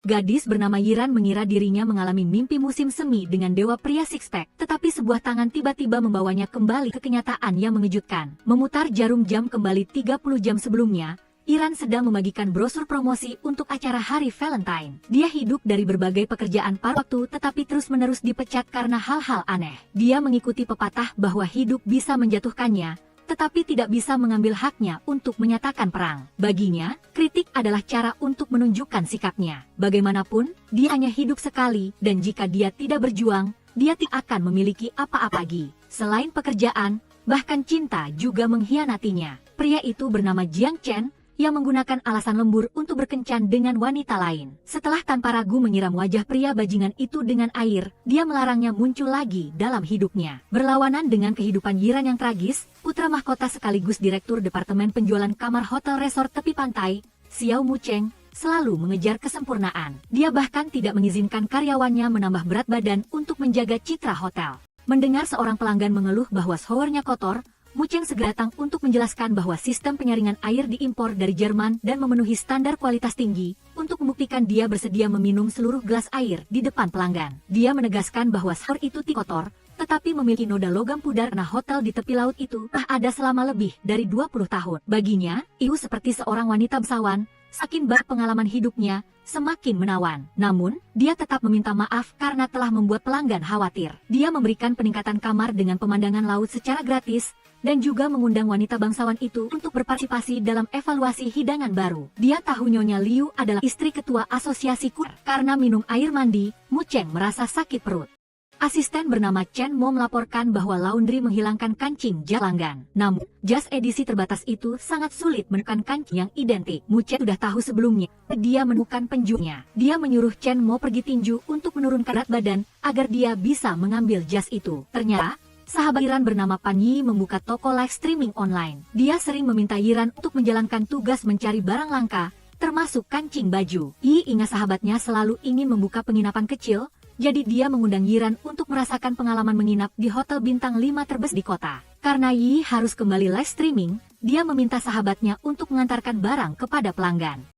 Gadis bernama Yiran mengira dirinya mengalami mimpi musim semi dengan dewa pria six-pack, tetapi sebuah tangan tiba-tiba membawanya kembali ke kenyataan yang mengejutkan. Memutar jarum jam kembali 30 jam sebelumnya, Yiran sedang membagikan brosur promosi untuk acara Hari Valentine. Dia hidup dari berbagai pekerjaan paruh waktu tetapi terus-menerus dipecat karena hal-hal aneh. Dia mengikuti pepatah bahwa hidup bisa menjatuhkannya, tetapi tidak bisa mengambil haknya untuk menyatakan perang. Baginya, kritik adalah cara untuk menunjukkan sikapnya. Bagaimanapun, dia hanya hidup sekali, dan jika dia tidak berjuang, dia tidak akan memiliki apa-apa lagi. Selain pekerjaan, bahkan cinta juga mengkhianatinya. Pria itu bernama Jiang Chen, yang menggunakan alasan lembur untuk berkencan dengan wanita lain. Setelah tanpa ragu menyiram wajah pria bajingan itu dengan air, dia melarangnya muncul lagi dalam hidupnya. Berlawanan dengan kehidupan Yiran yang tragis, putra mahkota sekaligus direktur departemen penjualan kamar hotel resort tepi pantai, Xiao Mucheng, selalu mengejar kesempurnaan. Dia bahkan tidak mengizinkan karyawannya menambah berat badan untuk menjaga citra hotel. Mendengar seorang pelanggan mengeluh bahwa showernya kotor, Mucheng segera datang untuk menjelaskan bahwa sistem penyaringan air diimpor dari Jerman dan memenuhi standar kualitas tinggi. Untuk membuktikan dia bersedia meminum seluruh gelas air di depan pelanggan. Dia menegaskan bahwa shower itu tidak kotor, tetapi memiliki noda logam pudar karena hotel di tepi laut itu telah ada selama lebih dari 20 tahun. Baginya, itu seperti seorang wanita bangsawan, semakin banyak pengalaman hidupnya, semakin menawan. Namun, dia tetap meminta maaf karena telah membuat pelanggan khawatir. Dia memberikan peningkatan kamar dengan pemandangan laut secara gratis, dan juga mengundang wanita bangsawan itu untuk berpartisipasi dalam evaluasi hidangan baru. Dia tahu Nyonya Liu adalah istri ketua asosiasi kur. Karena minum air mandi, Mucheng merasa sakit perut. Asisten bernama Chen Mo melaporkan bahwa laundry menghilangkan kancing jas pelanggan. Namun, jas edisi terbatas itu sangat sulit menemukan kancing yang identik. Mucheng sudah tahu sebelumnya. Dia menemukan penjualnya. Dia menyuruh Chen Mo pergi tinju untuk menurunkan berat badan agar dia bisa mengambil jas itu. Ternyata, sahabat Yiran bernama Pan Yi membuka toko live streaming online. Dia sering meminta Yiran untuk menjalankan tugas mencari barang langka, termasuk kancing baju. Yi ingat sahabatnya selalu ingin membuka penginapan kecil, jadi dia mengundang Yiran untuk merasakan pengalaman menginap di hotel bintang 5 terbesar di kota. Karena Yi harus kembali live streaming, dia meminta sahabatnya untuk mengantarkan barang kepada pelanggan.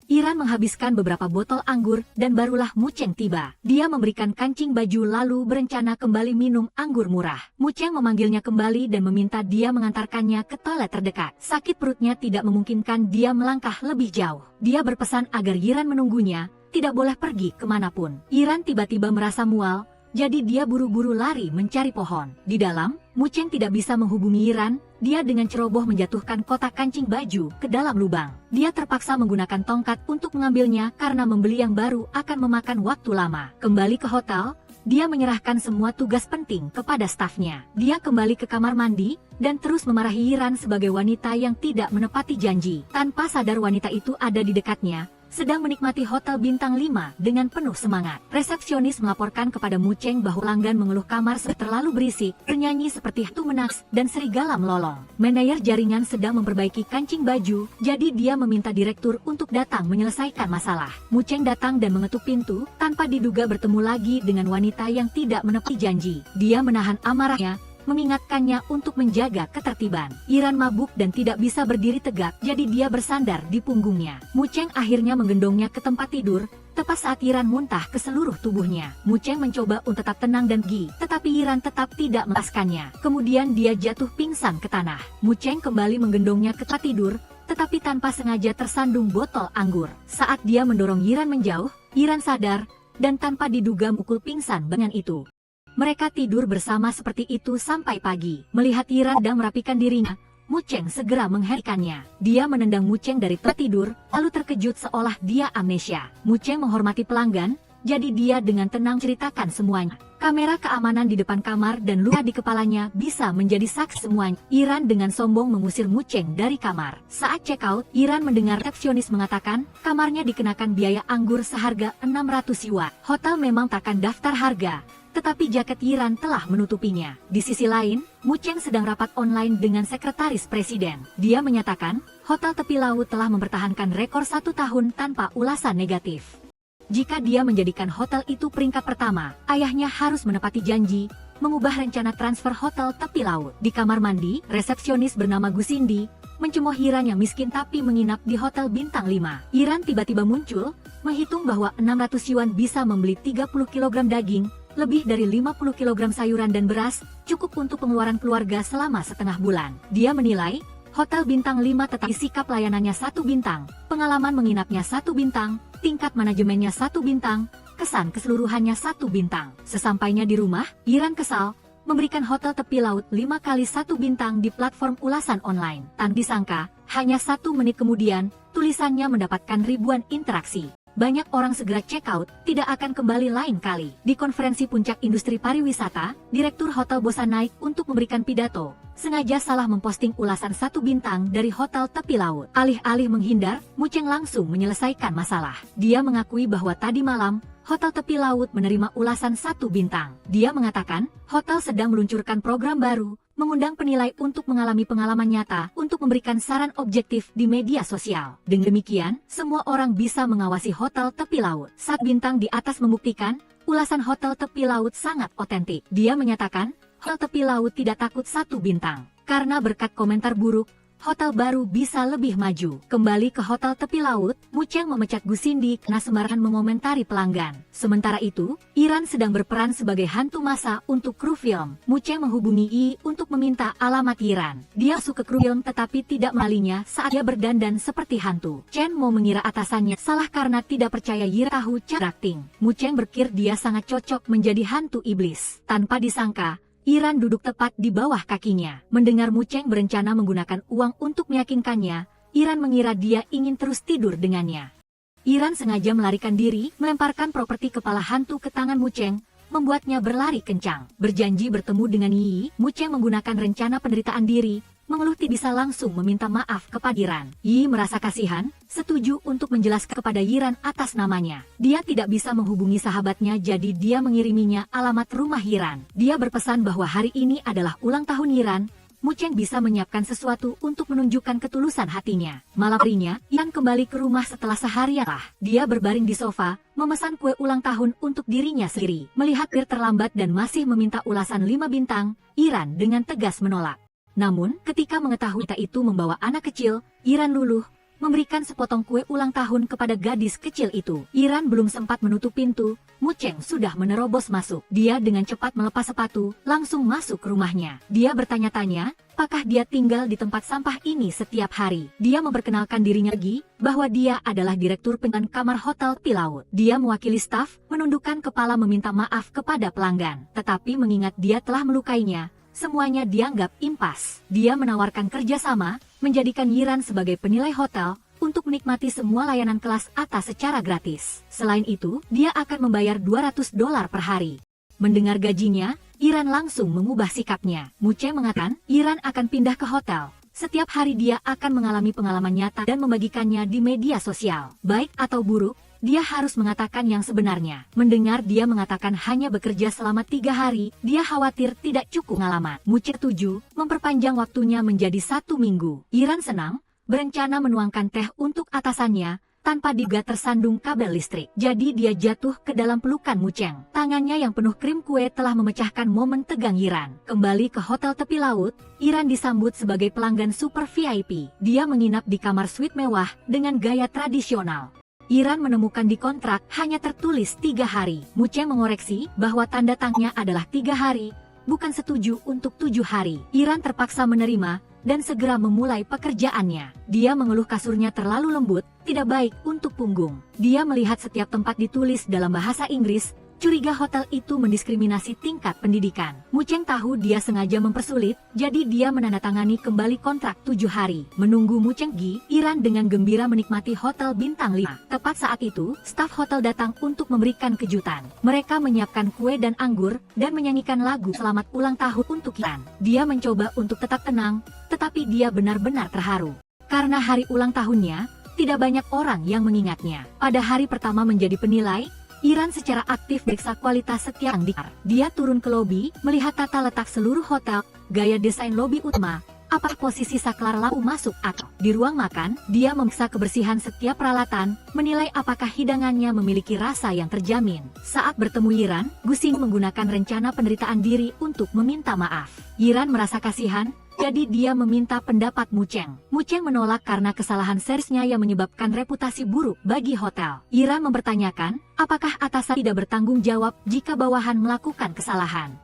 Yiran menghabiskan beberapa botol anggur dan barulah Mucheng tiba. Dia memberikan kancing baju lalu berencana kembali minum anggur murah. Mucheng memanggilnya kembali dan meminta dia mengantarkannya ke toilet terdekat. Sakit perutnya tidak memungkinkan dia melangkah lebih jauh. Dia berpesan agar Yiran menunggunya, tidak boleh pergi kemanapun. Yiran tiba-tiba merasa mual, jadi dia buru-buru lari mencari pohon. Di dalam, Mucheng tidak bisa menghubungi Yiran. Dia dengan ceroboh menjatuhkan kotak kancing baju ke dalam lubang. Dia terpaksa menggunakan tongkat untuk mengambilnya karena membeli yang baru akan memakan waktu lama. Kembali ke hotel, dia menyerahkan semua tugas penting kepada stafnya. Dia kembali ke kamar mandi dan terus memarahi Yiran sebagai wanita yang tidak menepati janji. Tanpa sadar wanita itu ada di dekatnya, sedang menikmati hotel bintang 5 dengan penuh semangat. Resepsionis melaporkan kepada Mucheng bahwa pelanggan mengeluh kamar terlalu berisik, bernyanyi seperti hantu menaks, dan serigala melolong. Manajer jaringan sedang memperbaiki kancing baju, jadi dia meminta direktur untuk datang menyelesaikan masalah. Mucheng datang dan mengetuk pintu, tanpa diduga bertemu lagi dengan wanita yang tidak menepati janji. Dia menahan amarahnya, mengingatkannya untuk menjaga ketertiban. Yiran mabuk dan tidak bisa berdiri tegak, jadi dia bersandar di punggungnya. Mucheng akhirnya menggendongnya ke tempat tidur, tepat saat Yiran muntah ke seluruh tubuhnya. Mucheng mencoba untuk tetap tenang dan gigih, tetapi Yiran tetap tidak melepaskannya. Kemudian dia jatuh pingsan ke tanah. Mucheng kembali menggendongnya ke tempat tidur, tetapi tanpa sengaja tersandung botol anggur. Saat dia mendorong Yiran menjauh, Yiran sadar, dan tanpa diduga mukul pingsan dengan itu. Mereka tidur bersama seperti itu sampai pagi. Melihat Yiran sedang merapikan dirinya, Mucheng segera menghentikannya. Dia menendang Mucheng dari tempat tidur, lalu terkejut seolah dia amnesia. Mucheng menghormati pelanggan, jadi dia dengan tenang ceritakan semuanya. Kamera keamanan di depan kamar dan luka di kepalanya bisa menjadi saksi semuanya. Yiran dengan sombong mengusir Mucheng dari kamar. Saat check out, Yiran mendengar resepsionis mengatakan, kamarnya dikenakan biaya anggur seharga 600 yuan. Hotel memang takkan daftar harga, tetapi jaket Yiran telah menutupinya. Di sisi lain, Mucheng sedang rapat online dengan sekretaris presiden. Dia menyatakan, hotel tepi laut telah mempertahankan rekor 1 tahun tanpa ulasan negatif. Jika dia menjadikan hotel itu peringkat pertama, ayahnya harus menepati janji, mengubah rencana transfer hotel tepi laut. Di kamar mandi, resepsionis bernama Gusindi, mencemooh Yiran yang miskin tapi menginap di hotel bintang 5. Yiran tiba-tiba muncul, menghitung bahwa 600 yuan bisa membeli 30 kg daging, lebih dari 50 kg sayuran dan beras, cukup untuk pengeluaran keluarga selama setengah bulan. Dia menilai, hotel bintang 5 tetapi sikap layanannya 1 bintang, pengalaman menginapnya 1 bintang, tingkat manajemennya 1 bintang, kesan keseluruhannya 1 bintang. Sesampainya di rumah, Yiran kesal, memberikan hotel tepi laut 5 kali 1 bintang di platform ulasan online. Tanpa disangka, hanya 1 menit kemudian, tulisannya mendapatkan ribuan interaksi. Banyak orang segera check out, tidak akan kembali lain kali. Di konferensi puncak industri pariwisata, Direktur Hotel bosan naik untuk memberikan pidato, sengaja salah memposting ulasan 1 bintang dari hotel tepi laut. Alih-alih menghindar, Mu Cheng langsung menyelesaikan masalah. Dia mengakui bahwa tadi malam, hotel tepi laut menerima ulasan 1 bintang. Dia mengatakan, hotel sedang meluncurkan program baru, mengundang penilai untuk mengalami pengalaman nyata untuk memberikan saran objektif di media sosial. Dengan demikian, semua orang bisa mengawasi hotel tepi laut. 1 bintang di atas membuktikan, ulasan hotel tepi laut sangat otentik. Dia menyatakan, hotel tepi laut tidak takut 1 bintang. Karena berkat komentar buruk, hotel baru bisa lebih maju. Kembali ke hotel tepi laut, Mu Cheng memecat Gu Cindy karena sembarangan mengomentari pelanggan. Sementara itu, Yiran sedang berperan sebagai hantu masa untuk kru film. Mu Cheng menghubungi Yi untuk meminta alamat Yiran. Dia masuk ke kru film tetapi tidak mengenalinya saat dia berdandan seperti hantu. Chen mau mengira atasannya salah karena tidak percaya Yiran tahu cara acting. Mu Cheng berpikir dia sangat cocok menjadi hantu iblis. Tanpa disangka, Yiran duduk tepat di bawah kakinya. Mendengar Mu Cheng berencana menggunakan uang untuk meyakinkannya, Yiran mengira dia ingin terus tidur dengannya. Yiran sengaja melarikan diri, melemparkan properti kepala hantu ke tangan Mu Cheng, membuatnya berlari kencang. Berjanji bertemu dengan Yi, Mu Cheng menggunakan rencana penderitaan diri, mengeluh tidak bisa langsung meminta maaf kepada Yiran. Yi merasa kasihan, setuju untuk menjelaskan kepada Yiran atas namanya. Dia tidak bisa menghubungi sahabatnya jadi dia mengiriminya alamat rumah Yiran. Dia berpesan bahwa hari ini adalah ulang tahun Yiran, Mu Cheng bisa menyiapkan sesuatu untuk menunjukkan ketulusan hatinya. Malam harinya, Yiran kembali ke rumah setelah seharian. Dia berbaring di sofa, memesan kue ulang tahun untuk dirinya sendiri. Melihat Bir terlambat dan masih meminta ulasan 5 bintang, Yiran dengan tegas menolak. Namun, ketika mengetahui wanita itu membawa anak kecil, Yiran luluh, memberikan sepotong kue ulang tahun kepada gadis kecil itu. Yiran belum sempat menutup pintu, Mu Cheng sudah menerobos masuk. Dia dengan cepat melepas sepatu, langsung masuk ke rumahnya. Dia bertanya-tanya, apakah dia tinggal di tempat sampah ini setiap hari. Dia memperkenalkan dirinya lagi, bahwa dia adalah direktur penjagaan kamar hotel tepi laut. Dia mewakili staf, menundukkan kepala meminta maaf kepada pelanggan. Tetapi mengingat dia telah melukainya, semuanya dianggap impas. Dia menawarkan kerjasama, menjadikan Yiran sebagai penilai hotel, untuk menikmati semua layanan kelas atas secara gratis. Selain itu, dia akan membayar $200 per hari. Mendengar gajinya, Yiran langsung mengubah sikapnya. Mu Cheng mengatakan, Yiran akan pindah ke hotel. Setiap hari dia akan mengalami pengalaman nyata dan membagikannya di media sosial. Baik atau buruk, dia harus mengatakan yang sebenarnya. Mendengar dia mengatakan hanya bekerja selama 3 hari, dia khawatir tidak cukup pengalaman. Mu Cheng setuju, memperpanjang waktunya menjadi 1 minggu. Yiran senang, berencana menuangkan teh untuk atasannya, tanpa diduga tersandung kabel listrik. Jadi dia jatuh ke dalam pelukan Mu Cheng. Tangannya yang penuh krim kue telah memecahkan momen tegang Yiran. Kembali ke hotel tepi laut, Yiran disambut sebagai pelanggan super VIP. Dia menginap di kamar suite mewah dengan gaya tradisional. Yiran menemukan di kontrak hanya tertulis 3 hari. Mu Cheng mengoreksi bahwa tanda tangannya adalah 3 hari, bukan setuju untuk 7 hari. Yiran terpaksa menerima dan segera memulai pekerjaannya. Dia mengeluh kasurnya terlalu lembut, tidak baik untuk punggung. Dia melihat setiap tempat ditulis dalam bahasa Inggris, curiga hotel itu mendiskriminasi tingkat pendidikan. Mu Cheng tahu dia sengaja mempersulit, jadi dia menandatangani kembali kontrak 7 hari. Menunggu Mu Cheng pergi, Yiran dengan gembira menikmati hotel bintang 5. Tepat saat itu, staf hotel datang untuk memberikan kejutan. Mereka menyiapkan kue dan anggur, dan menyanyikan lagu selamat ulang tahun untuk Yiran. Dia mencoba untuk tetap tenang, tetapi dia benar-benar terharu. Karena hari ulang tahunnya, tidak banyak orang yang mengingatnya. Pada hari pertama menjadi penilai, Yiran secara aktif periksa kualitas setiap yang dikar. Dia turun ke lobi, melihat tata letak seluruh hotel, gaya desain lobi utama, apakah posisi saklar lampu masuk atau di ruang makan. Dia memeriksa kebersihan setiap peralatan, menilai apakah hidangannya memiliki rasa yang terjamin. Saat bertemu Yiran, Gu Xing menggunakan rencana penderitaan diri untuk meminta maaf. Yiran merasa kasihan, Jadi dia meminta pendapat Mu Cheng. Mu Cheng menolak karena kesalahan seriesnya yang menyebabkan reputasi buruk bagi hotel. Yiran mempertanyakan, apakah atasan tidak bertanggung jawab jika bawahan melakukan kesalahan.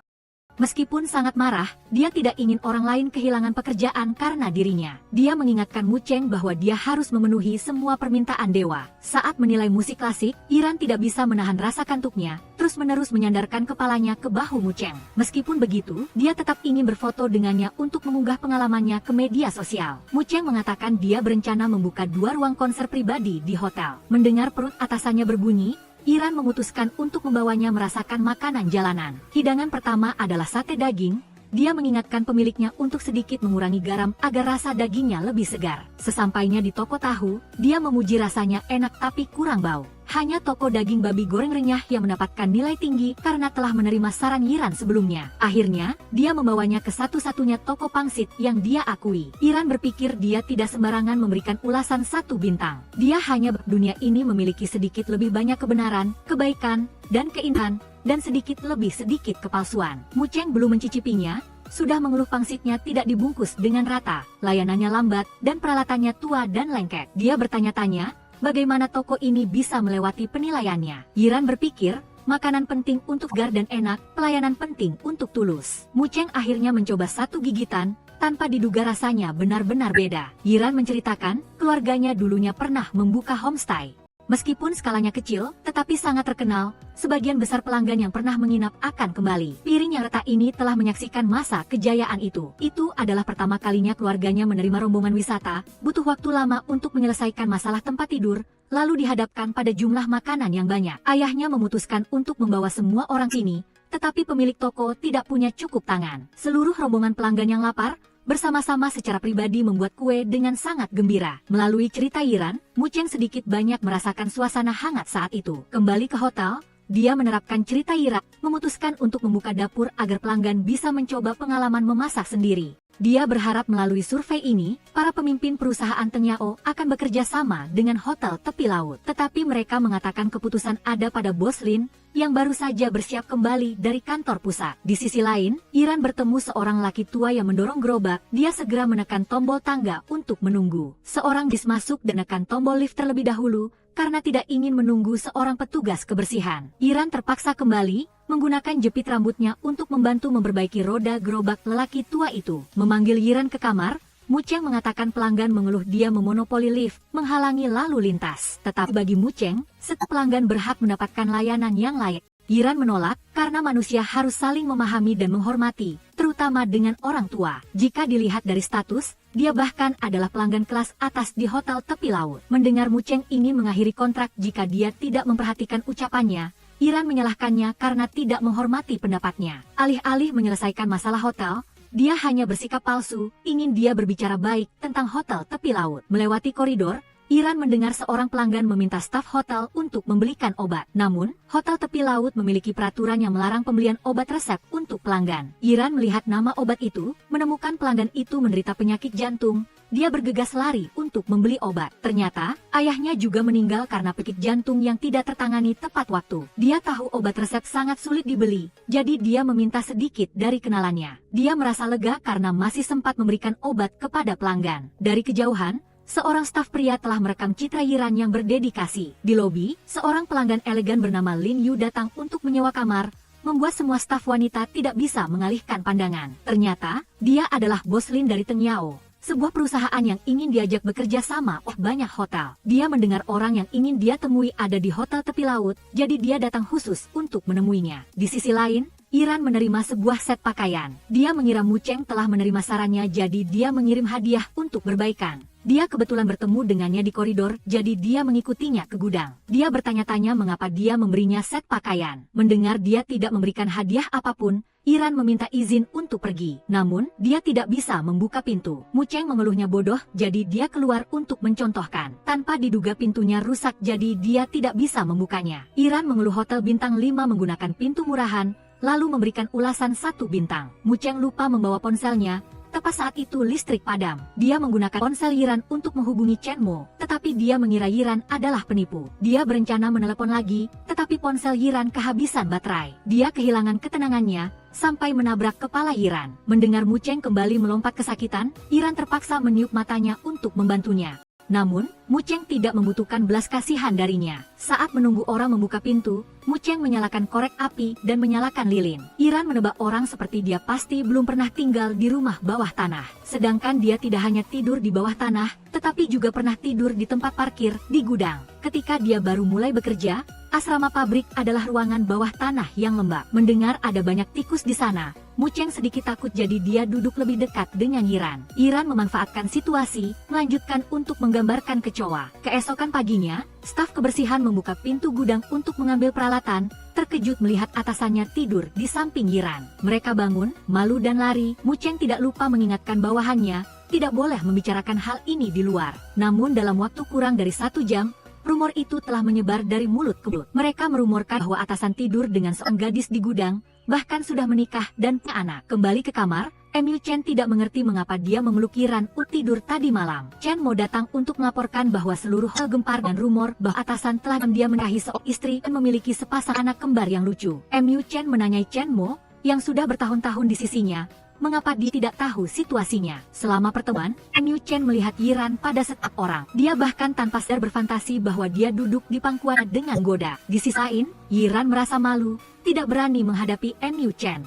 Meskipun sangat marah, dia tidak ingin orang lain kehilangan pekerjaan karena dirinya. Dia mengingatkan Mu Cheng bahwa dia harus memenuhi semua permintaan dewa. Saat menilai musik klasik, Yiran tidak bisa menahan rasa kantuknya, terus-menerus menyandarkan kepalanya ke bahu Mu Cheng. Meskipun begitu, dia tetap ingin berfoto dengannya untuk mengunggah pengalamannya ke media sosial. Mu Cheng mengatakan dia berencana membuka 2 ruang konser pribadi di hotel. Mendengar perut atasannya berbunyi, Yiran memutuskan untuk membawanya merasakan makanan jalanan. Hidangan pertama adalah sate daging. Dia mengingatkan pemiliknya untuk sedikit mengurangi garam agar rasa dagingnya lebih segar. Sesampainya di toko tahu, dia memuji rasanya enak tapi kurang bau. Hanya toko daging babi goreng renyah yang mendapatkan nilai tinggi karena telah menerima saran Yiran sebelumnya. Akhirnya, dia membawanya ke satu-satunya toko pangsit yang dia akui. Yiran berpikir dia tidak sembarangan memberikan ulasan 1 bintang. Dia hanya dunia ini memiliki sedikit lebih banyak kebenaran, kebaikan, dan keindahan, dan sedikit lebih sedikit kepalsuan. Mu Cheng belum mencicipinya, sudah mengeluh pangsitnya tidak dibungkus dengan rata, layanannya lambat, dan peralatannya tua dan lengket. Dia bertanya-tanya, bagaimana toko ini bisa melewati penilaiannya. Yiran berpikir, makanan penting untuk segar dan enak, pelayanan penting untuk tulus. Mu Cheng akhirnya mencoba 1 gigitan, tanpa diduga rasanya benar-benar beda. Yiran menceritakan, keluarganya dulunya pernah membuka homestay. Meskipun skalanya kecil, tetapi sangat terkenal, sebagian besar pelanggan yang pernah menginap akan kembali. Piring yang retak ini telah menyaksikan masa kejayaan itu. Itu adalah pertama kalinya keluarganya menerima rombongan wisata, butuh waktu lama untuk menyelesaikan masalah tempat tidur, lalu dihadapkan pada jumlah makanan yang banyak. Ayahnya memutuskan untuk membawa semua orang sini, tetapi pemilik toko tidak punya cukup tangan. Seluruh rombongan pelanggan yang lapar, bersama-sama secara pribadi membuat kue dengan sangat gembira. Melalui cerita Yiran, Mu Cheng sedikit banyak merasakan suasana hangat saat itu. Kembali ke hotel, dia menerapkan cerita Yiran, memutuskan untuk membuka dapur agar pelanggan bisa mencoba pengalaman memasak sendiri. Dia berharap melalui survei ini, para pemimpin perusahaan Teng Yao akan bekerja sama dengan hotel tepi laut. Tetapi mereka mengatakan keputusan ada pada Bos Lin, yang baru saja bersiap kembali dari kantor pusat. Di sisi lain, Yiran bertemu seorang laki tua yang mendorong gerobak. Dia segera menekan tombol tangga untuk menunggu. Seorang gadis masuk dan menekan tombol lift terlebih dahulu, karena tidak ingin menunggu seorang petugas kebersihan. Yiran terpaksa kembali, menggunakan jepit rambutnya untuk membantu memperbaiki roda gerobak lelaki tua itu. Memanggil Yiran ke kamar, Mu Cheng mengatakan pelanggan mengeluh dia memonopoli lift, menghalangi lalu lintas. Tetapi bagi Mu Cheng, setiap pelanggan berhak mendapatkan layanan yang layak. Yiran menolak, karena manusia harus saling memahami dan menghormati, terutama dengan orang tua. Jika dilihat dari status, dia bahkan adalah pelanggan kelas atas di hotel tepi laut. Mendengar Mu Cheng ingin mengakhiri kontrak jika dia tidak memperhatikan ucapannya, Yiran menyalahkannya karena tidak menghormati pendapatnya. Alih-alih menyelesaikan masalah hotel, dia hanya bersikap palsu, ingin dia berbicara baik tentang hotel tepi laut. Melewati koridor, Yiran mendengar seorang pelanggan meminta staf hotel untuk membelikan obat. Namun, hotel tepi laut memiliki peraturan yang melarang pembelian obat resep untuk pelanggan. Yiran melihat nama obat itu, menemukan pelanggan itu menderita penyakit jantung. Dia bergegas lari untuk membeli obat. Ternyata, ayahnya juga meninggal karena penyakit jantung yang tidak tertangani tepat waktu. Dia tahu obat resep sangat sulit dibeli, jadi dia meminta sedikit dari kenalannya. Dia merasa lega karena masih sempat memberikan obat kepada pelanggan. Dari kejauhan, seorang staf pria telah merekam citra Yiran yang berdedikasi. Di lobi, seorang pelanggan elegan bernama Lin Yu datang untuk menyewa kamar, membuat semua staf wanita tidak bisa mengalihkan pandangan. Ternyata, dia adalah Bos Lin dari Teng Yao, sebuah perusahaan yang ingin diajak bekerja sama oleh banyak hotel. Dia mendengar orang yang ingin dia temui ada di hotel tepi laut, jadi dia datang khusus untuk menemuinya. Di sisi lain, Yiran menerima sebuah set pakaian. Dia mengira Mu Cheng telah menerima sarannya, jadi dia mengirim hadiah untuk berbaikan. Dia kebetulan bertemu dengannya di koridor, jadi dia mengikutinya ke gudang. Dia bertanya-tanya mengapa dia memberinya set pakaian. Mendengar dia tidak memberikan hadiah apapun, Yiran meminta izin untuk pergi. Namun, dia tidak bisa membuka pintu. Mu Cheng mengeluhnya bodoh, jadi dia keluar untuk mencontohkan. Tanpa diduga pintunya rusak, jadi dia tidak bisa membukanya. Yiran mengeluh hotel bintang 5 menggunakan pintu murahan, lalu memberikan ulasan 1 bintang. Mu Cheng lupa membawa ponselnya. Tepat saat itu listrik padam. Dia menggunakan ponsel Yiran untuk menghubungi Chen Mo, tetapi dia mengira Yiran adalah penipu. Dia berencana menelepon lagi, tetapi ponsel Yiran kehabisan baterai. Dia kehilangan ketenangannya, sampai menabrak kepala Yiran. Mendengar Mu Cheng kembali melompat kesakitan, Yiran terpaksa meniup matanya untuk membantunya. Namun, Mu Cheng tidak membutuhkan belas kasihan darinya. Saat menunggu orang membuka pintu, Mu Cheng menyalakan korek api dan menyalakan lilin. Yiran menebak orang seperti dia pasti belum pernah tinggal di rumah bawah tanah. Sedangkan dia tidak hanya tidur di bawah tanah, tetapi juga pernah tidur di tempat parkir di gudang. Ketika dia baru mulai bekerja, asrama pabrik adalah ruangan bawah tanah yang lembab. Mendengar ada banyak tikus di sana, Mu Cheng sedikit takut, jadi dia duduk lebih dekat dengan Yiran. Yiran memanfaatkan situasi, melanjutkan untuk menggambarkan kecoa. Keesokan paginya, staf kebersihan membuka pintu gudang untuk mengambil peralatan, terkejut melihat atasannya tidur di samping Yiran. Mereka bangun, malu dan lari. Mu Cheng tidak lupa mengingatkan bawahannya, tidak boleh membicarakan hal ini di luar. Namun dalam waktu kurang dari 1 jam, rumor itu telah menyebar dari mulut ke mulut. Mereka merumorkan bahwa atasan tidur dengan seorang gadis di gudang, bahkan sudah menikah dan punya anak. Kembali ke kamar, Emil Chen tidak mengerti mengapa dia memeluk Yiran untuk tidur tadi malam. Chen Mo datang untuk melaporkan bahwa seluruh hal gempar dan rumor bahwa atasan telah dia menikahi seorang istri dan memiliki sepasang anak kembar yang lucu. Emil Chen menanyai Chen Mo, yang sudah bertahun-tahun di sisinya, mengapa dia tidak tahu situasinya. Selama pertemuan, Emil Chen melihat Yiran pada setiap orang. Dia bahkan tanpa sadar berfantasi bahwa dia duduk di pangkuan dengan goda. Di sisi lain, Yiran merasa malu, tidak berani menghadapi Emil Chen.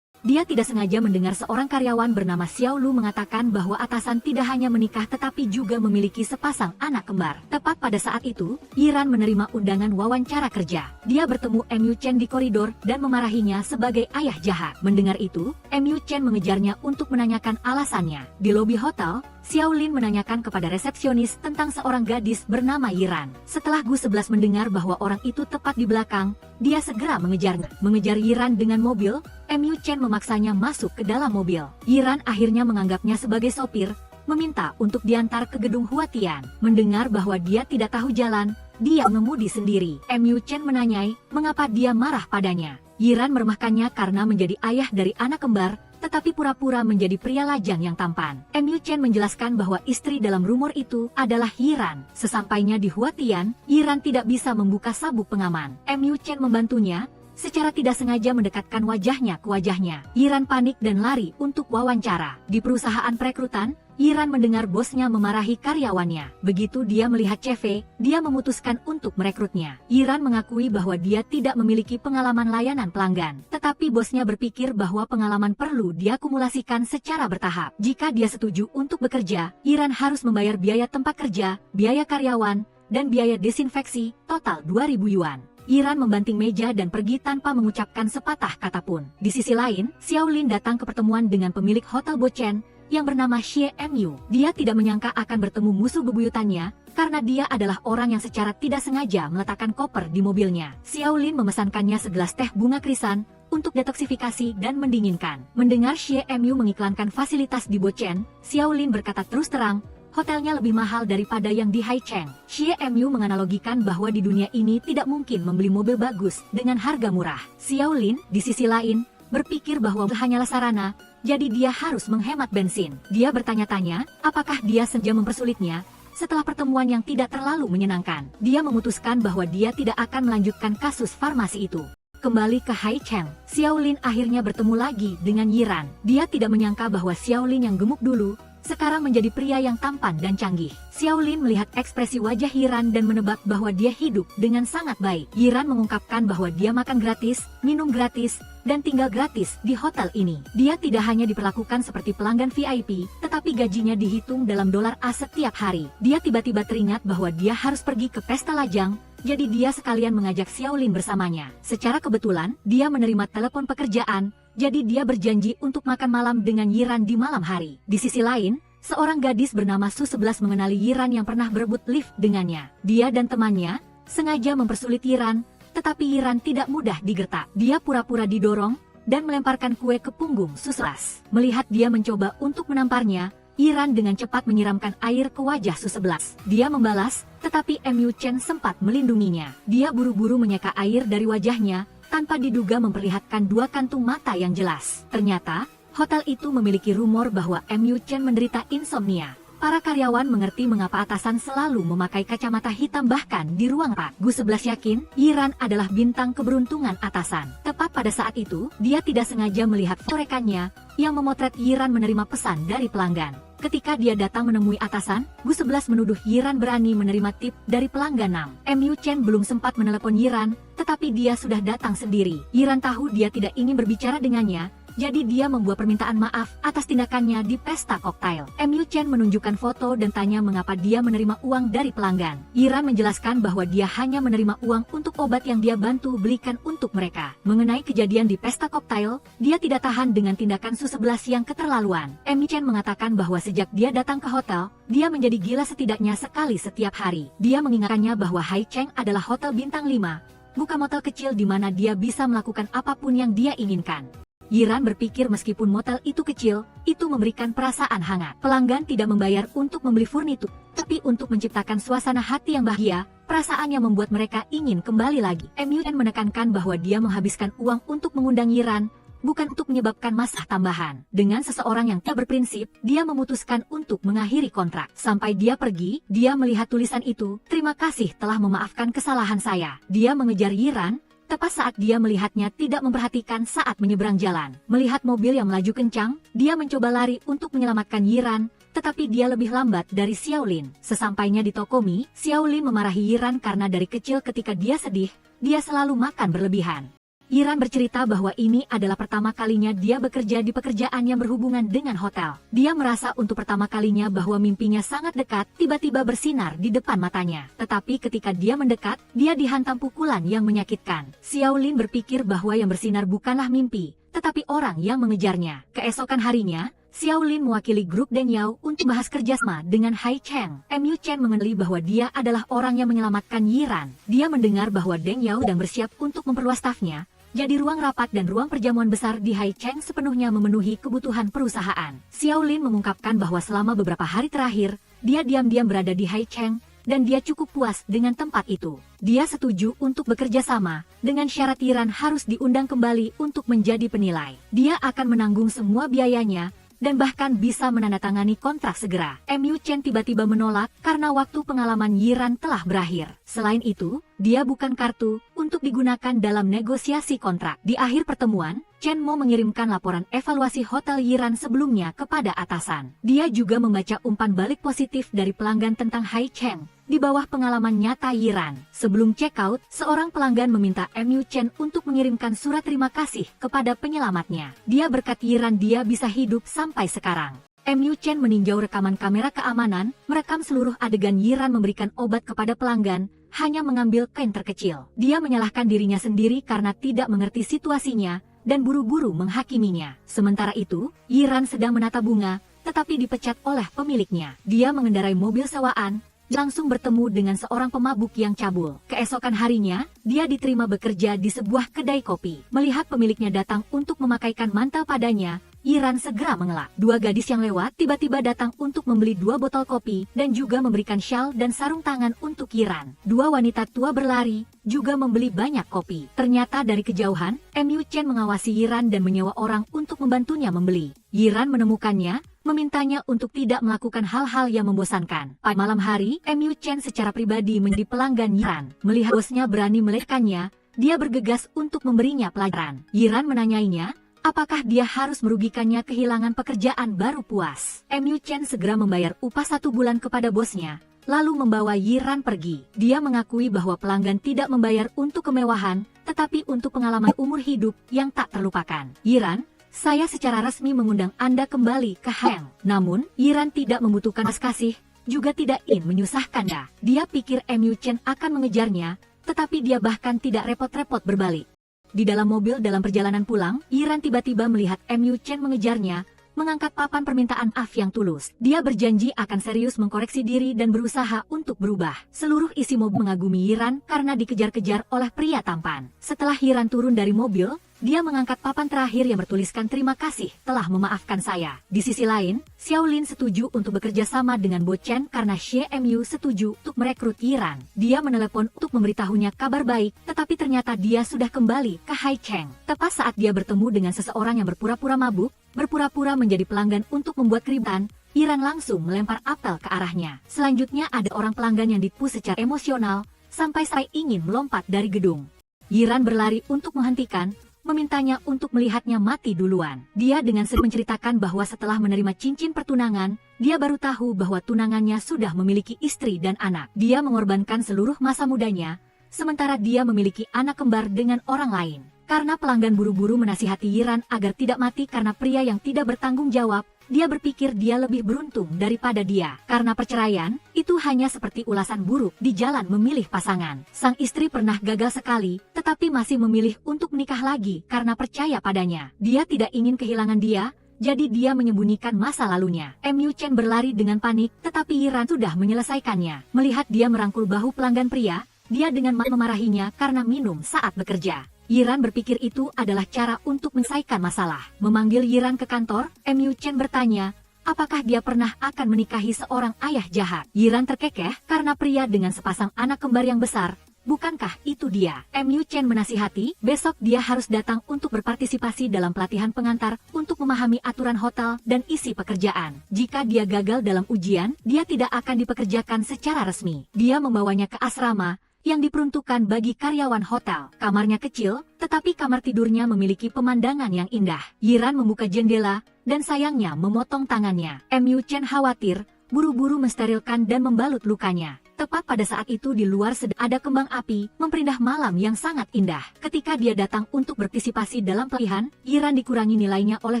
Dia tidak sengaja mendengar seorang karyawan bernama Xiao Lu mengatakan bahwa atasan tidak hanya menikah tetapi juga memiliki sepasang anak kembar. Tepat pada saat itu, Yiran menerima undangan wawancara kerja. Dia bertemu Emil Chen di koridor dan memarahinya sebagai ayah jahat. Mendengar itu, Emil Chen mengejarnya untuk menanyakan alasannya. Di lobi hotel, Xiao Lin menanyakan kepada resepsionis tentang seorang gadis bernama Yiran. Setelah Gu 11 mendengar bahwa orang itu tepat di belakang, dia segera mengejarnya. Mengejar Yiran dengan mobil, Emil Chen memaksanya masuk ke dalam mobil. Yiran akhirnya menganggapnya sebagai sopir, meminta untuk diantar ke gedung Huatian. Mendengar bahwa dia tidak tahu jalan, dia mengemudi sendiri. Emil Chen menanyai mengapa dia marah padanya. Yiran meremehkannya karena menjadi ayah dari anak kembar, tetapi pura-pura menjadi pria lajang yang tampan. Emil Chen menjelaskan bahwa istri dalam rumor itu adalah Yiran. Sesampainya di Huatian, Yiran tidak bisa membuka sabuk pengaman. Emil Chen membantunya, secara tidak sengaja mendekatkan wajahnya ke wajahnya. Yiran panik dan lari untuk wawancara. Di perusahaan perekrutan, Yiran mendengar bosnya memarahi karyawannya. Begitu dia melihat CV, dia memutuskan untuk merekrutnya. Yiran mengakui bahwa dia tidak memiliki pengalaman layanan pelanggan. Tetapi bosnya berpikir bahwa pengalaman perlu diakumulasikan secara bertahap. Jika dia setuju untuk bekerja, Yiran harus membayar biaya tempat kerja, biaya karyawan, dan biaya desinfeksi, total 2.000 yuan. Yiran membanting meja dan pergi tanpa mengucapkan sepatah kata pun. Di sisi lain, Xiao Lin datang ke pertemuan dengan pemilik Hotel Bochen yang bernama Xie Mu. Dia tidak menyangka akan bertemu musuh bebuyutannya, karena dia adalah orang yang secara tidak sengaja meletakkan koper di mobilnya. Xiao Lin memesankannya segelas teh bunga krisan untuk detoksifikasi dan mendinginkan. Mendengar Xie Mu mengiklankan fasilitas di Bochen, Xiao Lin berkata terus terang, hotelnya lebih mahal daripada yang di Haicheng. Xie Mu menganalogikan bahwa di dunia ini tidak mungkin membeli mobil bagus dengan harga murah. Xiao Lin, di sisi lain, berpikir bahwa hanyalah sarana, jadi dia harus menghemat bensin. Dia bertanya-tanya, apakah dia sengaja mempersulitnya? Setelah pertemuan yang tidak terlalu menyenangkan, dia memutuskan bahwa dia tidak akan melanjutkan kasus farmasi itu. Kembali ke Haicheng, Xiao Lin akhirnya bertemu lagi dengan Yiran. Dia tidak menyangka bahwa Xiao Lin yang gemuk dulu, sekarang menjadi pria yang tampan dan canggih. Xiao Lin melihat ekspresi wajah Yiran dan menebak bahwa dia hidup dengan sangat baik. Yiran mengungkapkan bahwa dia makan gratis, minum gratis, dan tinggal gratis di hotel ini. Dia tidak hanya diperlakukan seperti pelanggan VIP, tetapi gajinya dihitung dalam dolar AS setiap hari. Dia tiba-tiba teringat bahwa dia harus pergi ke pesta lajang, jadi dia sekalian mengajak Xiao Lin bersamanya. Secara kebetulan, dia menerima telepon pekerjaan, jadi dia berjanji untuk makan malam dengan Yiran di malam hari. Di sisi lain, seorang gadis bernama Su 11 mengenali Yiran yang pernah berebut lift dengannya. Dia dan temannya sengaja mempersulit Yiran, tetapi Yiran tidak mudah digertak. Dia pura-pura didorong dan melemparkan kue ke punggung Su 11. Melihat dia mencoba untuk menamparnya, Yiran dengan cepat menyiramkan air ke wajah Su 11. Dia membalas, tetapi Mu Chen sempat melindunginya. Dia buru-buru menyeka air dari wajahnya, tanpa diduga memperlihatkan 2 kantung mata yang jelas. Ternyata, hotel itu memiliki rumor bahwa Mu Chen menderita insomnia. Para karyawan mengerti mengapa atasan selalu memakai kacamata hitam bahkan di ruang rapat. Gu 11 yakin, Yiran adalah bintang keberuntungan atasan. Tepat Tepat pada saat itu, dia tidak sengaja melihat foto rekannya yang memotret Yiran menerima pesan dari pelanggan. Ketika dia datang menemui atasan, Gu11 menuduh Yiran berani menerima tip dari pelanggan Nam. Mu Chen belum sempat menelepon Yiran, tetapi dia sudah datang sendiri. Yiran tahu dia tidak ingin berbicara dengannya, jadi dia membuat permintaan maaf atas tindakannya di pesta koktail. Mu Chen menunjukkan foto dan tanya mengapa dia menerima uang dari pelanggan. Yiran menjelaskan bahwa dia hanya menerima uang untuk obat yang dia bantu belikan untuk mereka. Mengenai kejadian di pesta koktail, dia tidak tahan dengan tindakan Su-11 yang keterlaluan. Mu Chen mengatakan bahwa sejak dia datang ke hotel, dia menjadi gila setidaknya sekali setiap hari. Dia mengingatkannya bahwa Hai Cheng adalah hotel bintang 5, bukan motel kecil di mana dia bisa melakukan apapun yang dia inginkan. Yiran berpikir meskipun motel itu kecil, itu memberikan perasaan hangat. Pelanggan tidak membayar untuk membeli furnitur, tapi untuk menciptakan suasana hati yang bahagia, perasaan yang membuat mereka ingin kembali lagi. Mu Chen menekankan bahwa dia menghabiskan uang untuk mengundang Yiran, bukan untuk menyebabkan masalah tambahan. Dengan seseorang yang tak berprinsip, dia memutuskan untuk mengakhiri kontrak. Sampai dia pergi, dia melihat tulisan itu, "Terima kasih telah memaafkan kesalahan saya." Dia mengejar Yiran, tepat saat dia melihatnya tidak memperhatikan saat menyeberang jalan. Melihat mobil yang melaju kencang, dia mencoba lari untuk menyelamatkan Yiran, tetapi dia lebih lambat dari Xiaolin. Sesampainya di toko mie, Xiaolin memarahi Yiran karena dari kecil ketika dia sedih, dia selalu makan berlebihan. Yiran bercerita bahwa ini adalah pertama kalinya dia bekerja di pekerjaan yang berhubungan dengan hotel. Dia merasa untuk pertama kalinya bahwa mimpinya sangat dekat, tiba-tiba bersinar di depan matanya. Tetapi ketika dia mendekat, dia dihantam pukulan yang menyakitkan. Xiaolin berpikir bahwa yang bersinar bukanlah mimpi, tetapi orang yang mengejarnya. Keesokan harinya, Xiaolin mewakili grup Deng Yao untuk bahas kerjasama dengan Hai Cheng. Mu Chen mengenali bahwa dia adalah orang yang menyelamatkan Yiran. Dia mendengar bahwa Deng Yao sedang bersiap untuk memperluas stafnya, jadi ruang rapat dan ruang perjamuan besar di Hai Cheng sepenuhnya memenuhi kebutuhan perusahaan. Xiaolin mengungkapkan bahwa selama beberapa hari terakhir, dia diam-diam berada di Hai Cheng, dan dia cukup puas dengan tempat itu. Dia setuju untuk bekerja sama, dengan syarat Yiran harus diundang kembali untuk menjadi penilai. Dia akan menanggung semua biayanya, dan bahkan bisa menandatangani kontrak segera. Mu Chen tiba-tiba menolak karena waktu pengalaman Yiran telah berakhir. Selain itu, dia bukan kartu untuk digunakan dalam negosiasi kontrak. Di akhir pertemuan, Chen Mo mengirimkan laporan evaluasi hotel Yiran sebelumnya kepada atasan. Dia juga membaca umpan balik positif dari pelanggan tentang Hai Cheng di bawah pengalaman nyata Yiran. Sebelum check out, seorang pelanggan meminta Mu Chen untuk mengirimkan surat terima kasih kepada penyelamatnya. Dia berkat Yiran dia bisa hidup sampai sekarang. Mu Chen meninjau rekaman kamera keamanan, merekam seluruh adegan Yiran memberikan obat kepada pelanggan, hanya mengambil kain terkecil. Dia menyalahkan dirinya sendiri karena tidak mengerti situasinya, dan buru-buru menghakiminya. Sementara itu, Yiran sedang menata bunga, tetapi dipecat oleh pemiliknya. Dia mengendarai mobil sewaan, langsung bertemu dengan seorang pemabuk yang cabul. Keesokan harinya, dia diterima bekerja di sebuah kedai kopi. Melihat pemiliknya datang untuk memakaikan mantel padanya, Yiran segera mengelak. Dua gadis yang lewat tiba-tiba datang untuk membeli 2 botol kopi dan juga memberikan syal dan sarung tangan untuk Yiran. Dua wanita tua berlari, juga membeli banyak kopi. Ternyata dari kejauhan, Mu Chen mengawasi Yiran dan menyewa orang untuk membantunya membeli. Yiran menemukannya, memintanya untuk tidak melakukan hal-hal yang membosankan. Pada malam hari, Mu Chen secara pribadi menjadi pelanggan Yiran. Melihat bosnya berani melekkannya, dia bergegas untuk memberinya pelajaran. Yiran menanyainya, apakah dia harus merugikannya kehilangan pekerjaan baru puas. Mu Chen segera membayar upah 1 bulan kepada bosnya, lalu membawa Yiran pergi. Dia mengakui bahwa pelanggan tidak membayar untuk kemewahan, tetapi untuk pengalaman umur hidup yang tak terlupakan. Yiran, saya secara resmi mengundang Anda kembali ke Hang. Namun, Yiran tidak membutuhkan belas kasih, juga tidak ingin menyusahkan Anda. Dia pikir Mu Chen akan mengejarnya, tetapi dia bahkan tidak repot-repot berbalik. Di dalam mobil dalam perjalanan pulang, Yiran tiba-tiba melihat Mu Chen mengejarnya, mengangkat papan permintaan maaf yang tulus. Dia berjanji akan serius mengkoreksi diri dan berusaha untuk berubah. Seluruh isi mobil mengagumi Yiran karena dikejar-kejar oleh pria tampan. Setelah Yiran turun dari mobil, dia mengangkat papan terakhir yang bertuliskan terima kasih telah memaafkan saya. Di sisi lain, Xiaolin setuju untuk bekerja sama dengan Bo Chen karena Xie Mu setuju untuk merekrut Yiran. Dia menelepon untuk memberitahunya kabar baik, tetapi ternyata dia sudah kembali ke Hai Cheng. Tepat saat dia bertemu dengan seseorang yang berpura-pura mabuk, berpura-pura menjadi pelanggan untuk membuat keributan, Yiran langsung melempar apel ke arahnya. Selanjutnya ada orang pelanggan yang ditipu secara emosional, sampai ingin melompat dari gedung. Yiran berlari untuk menghentikan, memintanya untuk melihatnya mati duluan. Dia dengan sedih menceritakan bahwa setelah menerima cincin pertunangan, dia baru tahu bahwa tunangannya sudah memiliki istri dan anak. Dia mengorbankan seluruh masa mudanya, sementara dia memiliki anak kembar dengan orang lain. Karena pelanggan buru-buru menasihati Yiran agar tidak mati karena pria yang tidak bertanggung jawab, dia berpikir dia lebih beruntung daripada dia. Karena perceraian, itu hanya seperti ulasan buruk di jalan memilih pasangan. Sang istri pernah gagal sekali, tetapi masih memilih untuk menikah lagi karena percaya padanya. Dia tidak ingin kehilangan dia, jadi dia menyembunyikan masa lalunya. Mu Chen berlari dengan panik, tetapi Yiran sudah menyelesaikannya. Melihat dia merangkul bahu pelanggan pria, dia dengan memarahinya karena minum saat bekerja. Yiran berpikir itu adalah cara untuk menyelesaikan masalah. Memanggil Yiran ke kantor, Mu Chen bertanya, apakah dia pernah akan menikahi seorang ayah jahat. Yiran terkekeh karena pria dengan sepasang anak kembar yang besar. Bukankah itu dia? Mu Chen menasihati, besok dia harus datang untuk berpartisipasi dalam pelatihan pengantar untuk memahami aturan hotel dan isi pekerjaan. Jika dia gagal dalam ujian, dia tidak akan dipekerjakan secara resmi. Dia membawanya ke asrama yang diperuntukkan bagi karyawan hotel. Kamarnya kecil, tetapi kamar tidurnya memiliki pemandangan yang indah. Yiran membuka jendela, dan sayangnya memotong tangannya. Mu Chen khawatir, buru-buru mensterilkan dan membalut lukanya. Tepat pada saat itu di luar sedang ada kembang api, memperindah malam yang sangat indah. Ketika dia datang untuk berpartisipasi dalam pelatihan, Yiran dikurangi nilainya oleh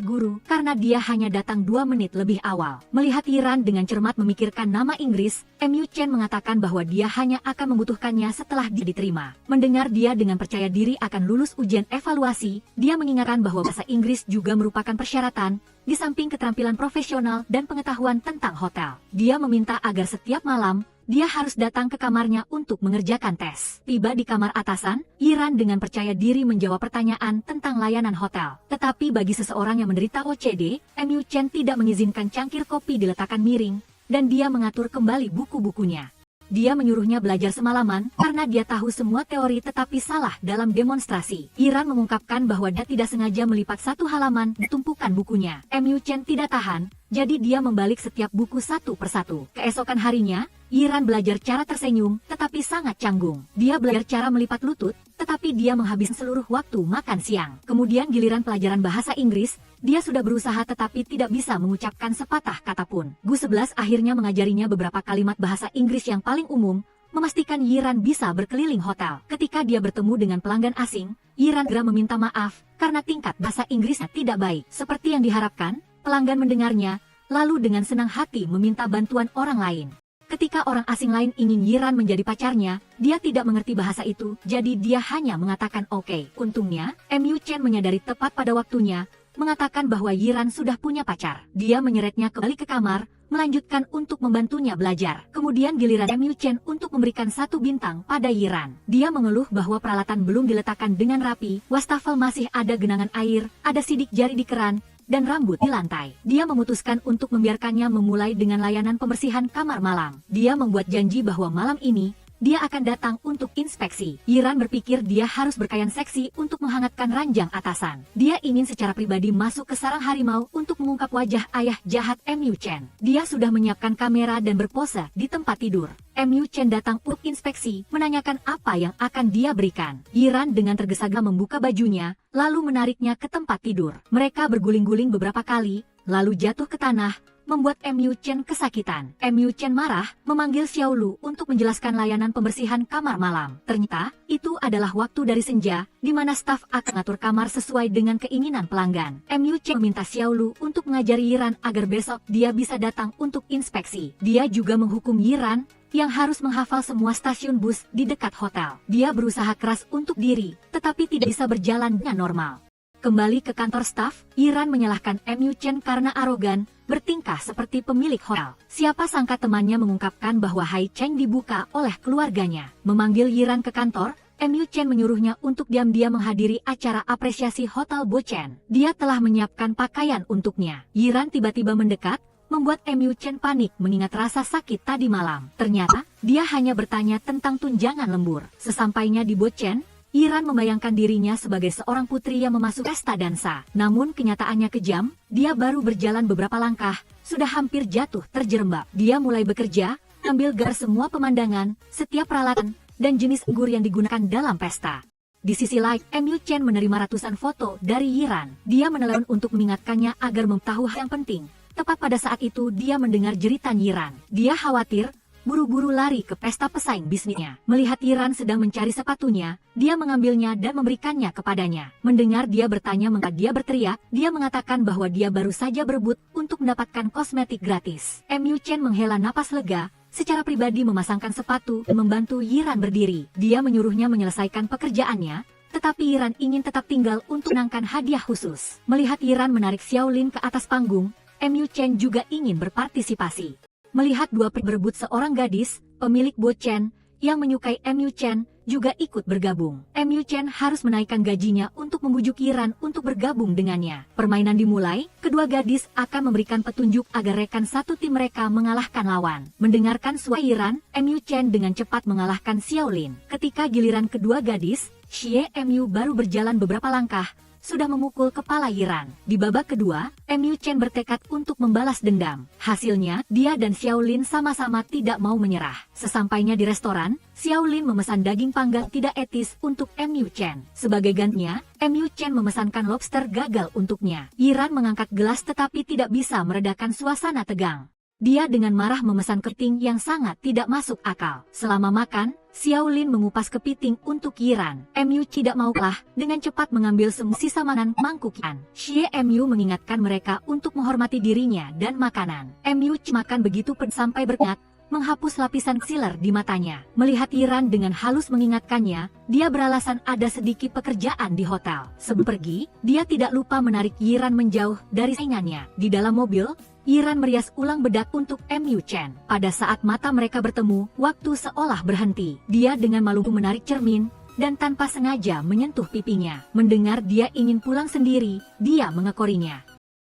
guru, karena dia hanya datang 2 menit lebih awal. Melihat Yiran dengan cermat memikirkan nama Inggris, Mu Chen mengatakan bahwa dia hanya akan membutuhkannya setelah dia diterima. Mendengar dia dengan percaya diri akan lulus ujian evaluasi, dia mengingatkan bahwa bahasa Inggris juga merupakan persyaratan, di samping keterampilan profesional dan pengetahuan tentang hotel. Dia meminta agar setiap malam, dia harus datang ke kamarnya untuk mengerjakan tes. Tiba di kamar atasan, Yiran dengan percaya diri menjawab pertanyaan tentang layanan hotel. Tetapi bagi seseorang yang menderita OCD, Mu Chen tidak mengizinkan cangkir kopi diletakkan miring, dan dia mengatur kembali buku-bukunya. Dia menyuruhnya belajar semalaman karena dia tahu semua teori tetapi salah dalam demonstrasi. Yiran mengungkapkan bahwa dia tidak sengaja melipat satu halaman di tumpukan bukunya. Mu Chen tidak tahan, jadi dia membalik setiap buku satu persatu. Keesokan harinya, Yiran belajar cara tersenyum, tetapi sangat canggung. Dia belajar cara melipat lutut, tetapi dia menghabiskan seluruh waktu makan siang. Kemudian giliran pelajaran bahasa Inggris, dia sudah berusaha tetapi tidak bisa mengucapkan sepatah kata pun. Gu 11 akhirnya mengajarinya beberapa kalimat bahasa Inggris yang paling umum, memastikan Yiran bisa berkeliling hotel. Ketika dia bertemu dengan pelanggan asing, Yiran segera meminta maaf, karena tingkat bahasa Inggrisnya tidak baik. Seperti yang diharapkan, pelanggan mendengarnya, lalu dengan senang hati meminta bantuan orang lain. Ketika orang asing lain ingin Yiran menjadi pacarnya, dia tidak mengerti bahasa itu, jadi dia hanya mengatakan oke. Untungnya, Mu Chen menyadari tepat pada waktunya, mengatakan bahwa Yiran sudah punya pacar. Dia menyeretnya kembali ke kamar, melanjutkan untuk membantunya belajar. Kemudian giliran Mu Chen untuk memberikan 1 bintang pada Yiran. Dia mengeluh bahwa peralatan belum diletakkan dengan rapi, wastafel masih ada genangan air, ada sidik jari di keran, dan rambut di lantai. Dia memutuskan untuk membiarkannya memulai dengan layanan pembersihan kamar malam. Dia membuat janji bahwa malam ini, dia akan datang untuk inspeksi. Yiran berpikir dia harus berpakaian seksi untuk menghangatkan ranjang atasan. Dia ingin secara pribadi masuk ke sarang harimau untuk mengungkap wajah ayah jahat Mu Chen. Dia sudah menyiapkan kamera dan berpose di tempat tidur. Mu Chen datang untuk inspeksi, menanyakan apa yang akan dia berikan. Yiran dengan tergesa-gesa membuka bajunya, lalu menariknya ke tempat tidur. Mereka berguling-guling beberapa kali, lalu jatuh ke tanah, membuat Mu Chen kesakitan. Mu Chen marah, memanggil Xiao Lu untuk menjelaskan layanan pembersihan kamar malam. Ternyata, itu adalah waktu dari senja, di mana staf akan mengatur kamar sesuai dengan keinginan pelanggan. Mu Chen meminta Xiao Lu untuk mengajari Yiran agar besok dia bisa datang untuk inspeksi. Dia juga menghukum Yiran, yang harus menghafal semua stasiun bus di dekat hotel. Dia berusaha keras untuk diri, tetapi tidak bisa berjalan dengan normal. Kembali ke kantor staf, Yiran menyalahkan Mu Chen karena arogan, bertingkah seperti pemilik hotel. Siapa sangka temannya mengungkapkan bahwa Hai Cheng dibuka oleh keluarganya. Memanggil Yiran ke kantor, Mu Chen menyuruhnya untuk diam-diam menghadiri acara apresiasi Hotel Bo Chen. Dia telah menyiapkan pakaian untuknya. Yiran tiba-tiba mendekat, membuat Mu Chen panik mengingat rasa sakit tadi malam. Ternyata, dia hanya bertanya tentang tunjangan lembur. Sesampainya di Bo Chen, Yiran membayangkan dirinya sebagai seorang putri yang memasuki pesta dansa. Namun kenyataannya kejam, dia baru berjalan beberapa langkah, sudah hampir jatuh terjerembab. Dia mulai bekerja, ambil gambar semua pemandangan, setiap peralatan, dan jenis anggur yang digunakan dalam pesta. Di sisi lain, Mu Chen menerima ratusan foto dari Yiran. Dia menelepon untuk mengingatkannya agar mengetahui hal yang penting. Tepat pada saat itu dia mendengar jeritan Yiran. Dia khawatir, buru-buru lari ke pesta pesaing bisnisnya. Melihat Yiran sedang mencari sepatunya, dia mengambilnya dan memberikannya kepadanya. Mendengar dia bertanya mengapa dia berteriak, dia mengatakan bahwa dia baru saja berebut untuk mendapatkan kosmetik gratis. Mu Chen menghela napas lega, secara pribadi memasangkan sepatu dan membantu Yiran berdiri. Dia menyuruhnya menyelesaikan pekerjaannya, tetapi Yiran ingin tetap tinggal untuk menangkan hadiah khusus. Melihat Yiran menarik Xiaolin ke atas panggung, Mu Chen juga ingin berpartisipasi. Melihat dua berebut seorang gadis, pemilik Bo Chen, yang menyukai Mu Chen, juga ikut bergabung. Mu Chen harus menaikkan gajinya untuk membujuk Yiran untuk bergabung dengannya. Permainan dimulai, kedua gadis akan memberikan petunjuk agar rekan satu tim mereka mengalahkan lawan. Mendengarkan suara Yiran, Mu Chen dengan cepat mengalahkan Xiaolin. Ketika giliran kedua gadis, Xie Mu baru berjalan beberapa langkah, sudah memukul kepala Yiran. Di babak kedua, Mu Chen bertekad untuk membalas dendam. Hasilnya, dia dan Xiaolin sama-sama tidak mau menyerah. Sesampainya di restoran, Xiaolin memesan daging panggang tidak etis untuk Mu Chen. Sebagai gantinya, Mu Chen memesankan lobster gagal untuknya. Yiran mengangkat gelas tetapi tidak bisa meredakan suasana tegang. Dia dengan marah memesan kepiting yang sangat tidak masuk akal. Selama makan, Xiaolin mengupas kepiting untuk Yiran. Mu tidak mau kalah, dengan cepat mengambil semua sisa makanan mangkuk Yiran. Xie Mu mengingatkan mereka untuk menghormati dirinya dan makanan. Mu makan begitu sampai berkeringat, menghapus lapisan concealer di matanya. Melihat Yiran dengan halus mengingatkannya, dia beralasan ada sedikit pekerjaan di hotel. Sebelum pergi, dia tidak lupa menarik Yiran menjauh dari saingannya. Di dalam mobil, Yiran merias ulang bedak untuk Mu Chen. Pada saat mata mereka bertemu, waktu seolah berhenti. Dia dengan malu menarik cermin, dan tanpa sengaja menyentuh pipinya. Mendengar dia ingin pulang sendiri, dia mengekorinya.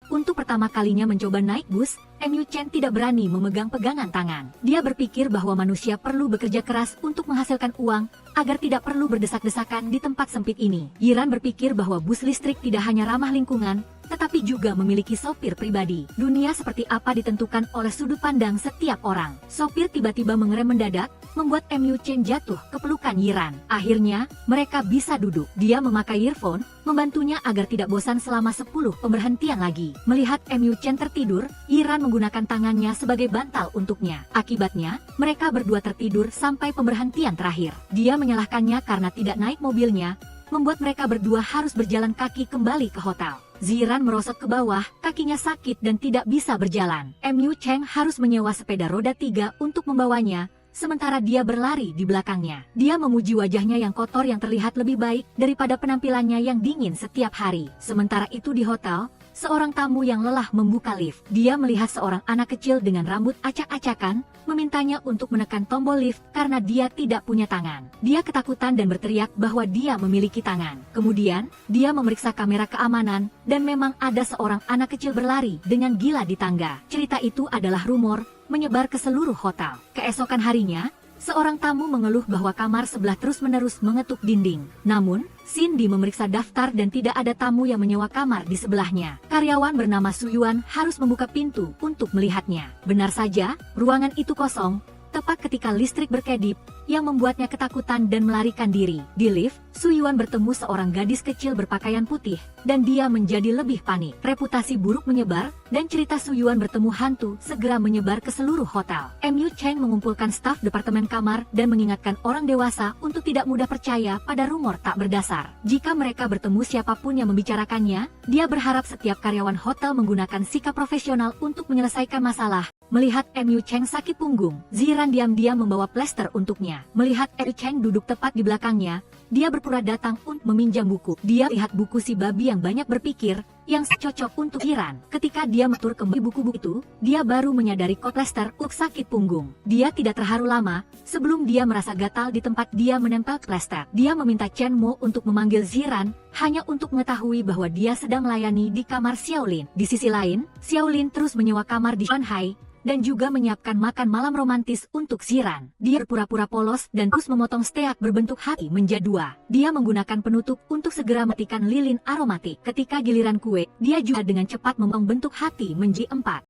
Untuk pertama kalinya mencoba naik bus, Mu Chen tidak berani memegang pegangan tangan. Dia berpikir bahwa manusia perlu bekerja keras untuk menghasilkan uang, agar tidak perlu berdesak-desakan di tempat sempit ini. Yiran berpikir bahwa bus listrik tidak hanya ramah lingkungan, tetapi juga memiliki sopir pribadi. Dunia seperti apa ditentukan oleh sudut pandang setiap orang. Sopir tiba-tiba mengerem mendadak, membuat Mu Chen jatuh ke pelukan Yiran. Akhirnya, mereka bisa duduk. Dia memakai earphone, membantunya agar tidak bosan selama 10 pemberhentian lagi. Melihat Mu Chen tertidur, Yiran menggunakan tangannya sebagai bantal untuknya. Akibatnya, mereka berdua tertidur sampai pemberhentian terakhir. Dia menyalahkannya karena tidak naik mobilnya, membuat mereka berdua harus berjalan kaki kembali ke hotel. Yiran merosot ke bawah, kakinya sakit dan tidak bisa berjalan. Mu Chen harus menyewa sepeda roda 3 untuk membawanya, sementara dia berlari di belakangnya. Dia memuji wajahnya yang kotor yang terlihat lebih baik daripada penampilannya yang dingin setiap hari. Sementara itu di hotel, seorang tamu yang lelah membuka lift. Dia melihat seorang anak kecil dengan rambut acak-acakan, memintanya untuk menekan tombol lift karena dia tidak punya tangan. Dia ketakutan dan berteriak bahwa dia memiliki tangan. Kemudian, dia memeriksa kamera keamanan, dan memang ada seorang anak kecil berlari dengan gila di tangga. Cerita itu adalah rumor, menyebar ke seluruh hotel. Keesokan harinya, seorang tamu mengeluh bahwa kamar sebelah terus-menerus mengetuk dinding. Namun, Cindy memeriksa daftar dan tidak ada tamu yang menyewa kamar di sebelahnya. Karyawan bernama Su Yuan harus membuka pintu untuk melihatnya. Benar saja, ruangan itu kosong, tepat ketika listrik berkedip, yang membuatnya ketakutan dan melarikan diri. Di lift, Su Yuan bertemu seorang gadis kecil berpakaian putih, dan dia menjadi lebih panik. Reputasi buruk menyebar, dan cerita Su Yuan bertemu hantu segera menyebar ke seluruh hotel. Mu Chen mengumpulkan staf departemen kamar dan mengingatkan orang dewasa untuk tidak mudah percaya pada rumor tak berdasar. Jika mereka bertemu siapapun yang membicarakannya, dia berharap setiap karyawan hotel menggunakan sikap profesional untuk menyelesaikan masalah. Melihat Mu Chen sakit punggung, Yiran diam-diam membawa plester untuknya. Melihat Mu Chen duduk tepat di belakangnya, dia berpura datang untuk meminjam buku. Dia lihat buku si babi yang banyak berpikir, yang cocok untuk Yiran. Ketika dia metur kembali buku-buku itu, dia baru menyadari kok plester sakit punggung. Dia tidak terharu lama, sebelum dia merasa gatal di tempat dia menempel plester. Dia meminta Chen Mo untuk memanggil Yiran, hanya untuk mengetahui bahwa dia sedang melayani di kamar Xiaolin. Di sisi lain, Xiaolin terus menyewa kamar di Shanghai, dan juga menyiapkan makan malam romantis untuk Yiran. Dia berpura-pura polos dan terus memotong steak berbentuk hati menjadi 2. Dia menggunakan penutup untuk segera matikan lilin aromatik. Ketika giliran kue, dia juga dengan cepat memotong bentuk hati menjadi 4.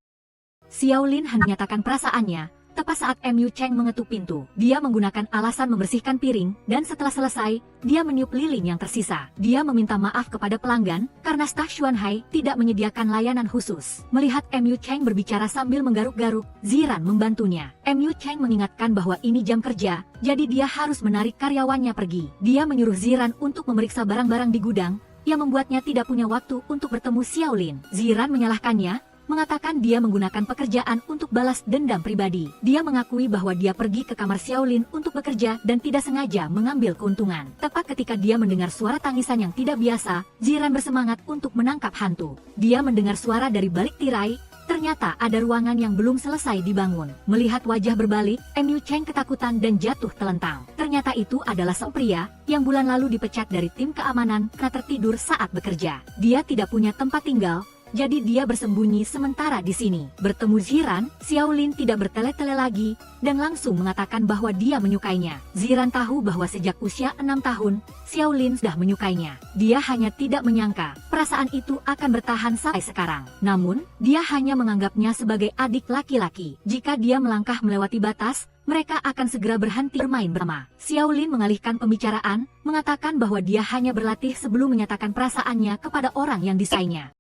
Xiaolin hanya menyatakan perasaannya, tepat saat Mu Cheng mengetuk pintu. Dia menggunakan alasan membersihkan piring, dan setelah selesai, dia meniup lilin yang tersisa. Dia meminta maaf kepada pelanggan, karena staf Xuanhai tidak menyediakan layanan khusus. Melihat Mu Cheng berbicara sambil menggaruk-garuk, Ziran membantunya. Mu Cheng mengingatkan bahwa ini jam kerja, jadi dia harus menarik karyawannya pergi. Dia menyuruh Ziran untuk memeriksa barang-barang di gudang, yang membuatnya tidak punya waktu untuk bertemu Xiaolin. Ziran menyalahkannya, mengatakan dia menggunakan pekerjaan untuk balas dendam pribadi. Dia mengakui bahwa dia pergi ke kamar Xiaolin untuk bekerja dan tidak sengaja mengambil keuntungan. Tepat ketika dia mendengar suara tangisan yang tidak biasa, Ziran bersemangat untuk menangkap hantu. Dia mendengar suara dari balik tirai. Ternyata ada ruangan yang belum selesai dibangun. Melihat wajah berbalik, Mu Cheng ketakutan dan jatuh telentang. Ternyata itu adalah seorang pria yang bulan lalu dipecat dari tim keamanan karena tertidur saat bekerja. Dia tidak punya tempat tinggal, jadi dia bersembunyi sementara di sini. Bertemu Ziran, Xiaolin tidak bertele-tele lagi, dan langsung mengatakan bahwa dia menyukainya. Ziran tahu bahwa sejak usia 6 tahun, Xiaolin sudah menyukainya. Dia hanya tidak menyangka, perasaan itu akan bertahan sampai sekarang. Namun, dia hanya menganggapnya sebagai adik laki-laki. Jika dia melangkah melewati batas, mereka akan segera berhenti bermain bersama. Xiaolin mengalihkan pembicaraan, mengatakan bahwa dia hanya berlatih sebelum menyatakan perasaannya kepada orang yang disayangnya.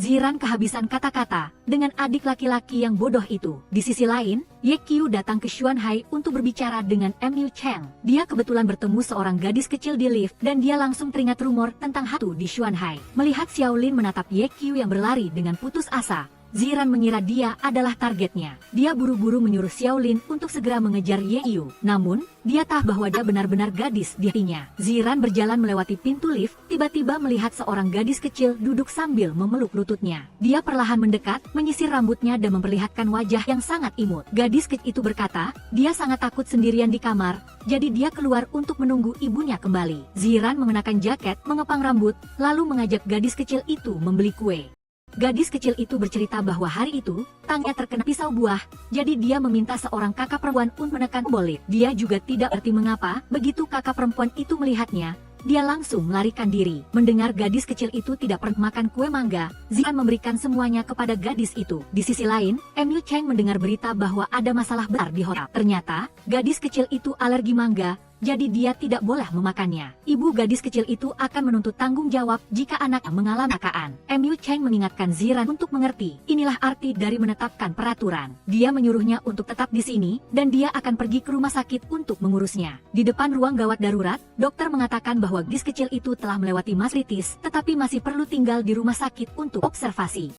Ziran kehabisan kata-kata dengan adik laki-laki yang bodoh itu. Di sisi lain, Ye Qiu datang ke Xuanhai untuk berbicara dengan Mu Cheng. Dia kebetulan bertemu seorang gadis kecil di lift dan dia langsung teringat rumor tentang hantu di Xuanhai. Melihat Xiaolin menatap Ye Qiu yang berlari dengan putus asa, Ziran mengira dia adalah targetnya. Dia buru-buru menyuruh Xiaolin untuk segera mengejar Ye Qiu. Namun, dia tahu bahwa dia benar-benar gadis di hatinya. Ziran berjalan melewati pintu lift, tiba-tiba melihat seorang gadis kecil duduk sambil memeluk lututnya. Dia perlahan mendekat, menyisir rambutnya dan memperlihatkan wajah yang sangat imut. Gadis kecil itu berkata, dia sangat takut sendirian di kamar, jadi dia keluar untuk menunggu ibunya kembali. Ziran mengenakan jaket, mengepang rambut, lalu mengajak gadis kecil itu membeli kue. Gadis kecil itu bercerita bahwa hari itu, tangannya terkena pisau buah, jadi dia meminta seorang kakak perempuan untuk menekan tombol lift. Dia juga tidak ngerti mengapa, begitu kakak perempuan itu melihatnya, dia langsung melarikan diri. Mendengar gadis kecil itu tidak pernah makan kue mangga, Ziran memberikan semuanya kepada gadis itu. Di sisi lain, Mu Cheng mendengar berita bahwa ada masalah besar di hotel. Ternyata, gadis kecil itu alergi mangga, jadi dia tidak boleh memakannya. Ibu gadis kecil itu akan menuntut tanggung jawab jika anaknya mengalami kecelakaan. Mu Cheng mengingatkan Ziran untuk mengerti. Inilah arti dari menetapkan peraturan. Dia menyuruhnya untuk tetap di sini, dan dia akan pergi ke rumah sakit untuk mengurusnya. Di depan ruang gawat darurat, dokter mengatakan bahwa gadis kecil itu telah melewati masa kritis, tetapi masih perlu tinggal di rumah sakit untuk observasi.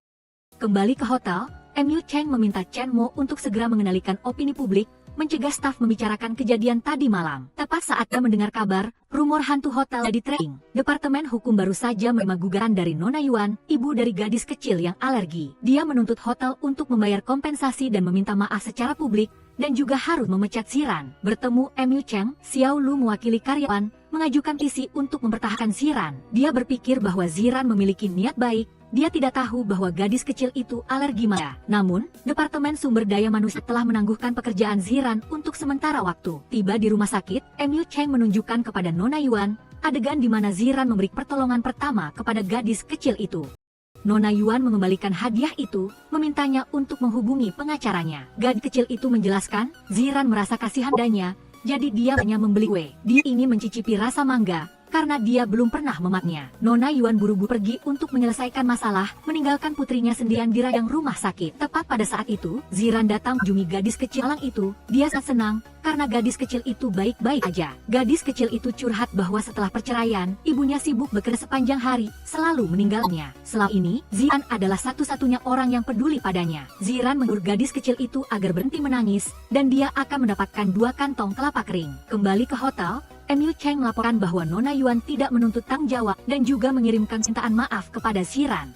Kembali ke hotel, Mu Cheng meminta Chen Mo untuk segera mengendalikan opini publik, mencegah staf membicarakan kejadian tadi malam. Tepat saat dia mendengar kabar, rumor hantu hotel jadi trending. Departemen Hukum baru saja menerima gugatan dari Nona Yuan, ibu dari gadis kecil yang alergi. Dia menuntut hotel untuk membayar kompensasi dan meminta maaf secara publik, dan juga harus memecat Ziran. Bertemu Mu Cheng, Xiao Lu mewakili karyawan, mengajukan petisi untuk mempertahankan Ziran. Dia berpikir bahwa Ziran memiliki niat baik. Dia tidak tahu bahwa gadis kecil itu alergi mangga. Namun, Departemen Sumber Daya Manusia telah menangguhkan pekerjaan Ziran untuk sementara waktu. Tiba di rumah sakit, Mu Cheng menunjukkan kepada Nona Yuan adegan di mana Ziran memberi pertolongan pertama kepada gadis kecil itu. Nona Yuan mengembalikan hadiah itu, memintanya untuk menghubungi pengacaranya. Gadis kecil itu menjelaskan, Ziran merasa kasihan padanya, jadi dia hanya membeli kue. Dia ingin mencicipi rasa mangga, karena dia belum pernah memakannya. Nona Yuan buru-buru pergi untuk menyelesaikan masalah, meninggalkan putrinya sendirian di rayang rumah sakit. Tepat pada saat itu, Ziran datang mengunjungi gadis kecil malang itu. Dia sangat senang, karena gadis kecil itu baik-baik aja. Gadis kecil itu curhat bahwa setelah perceraian, ibunya sibuk bekerja sepanjang hari, selalu meninggalnya. Selama ini, Ziran adalah satu-satunya orang yang peduli padanya. Ziran menyuruh gadis kecil itu agar berhenti menangis, dan dia akan mendapatkan 2 kantong kelapa kering. Kembali ke hotel, Mu Cheng melaporkan bahwa Nona Yuan tidak menuntut tanggung jawab dan juga mengirimkan permintaan maaf kepada Ziran.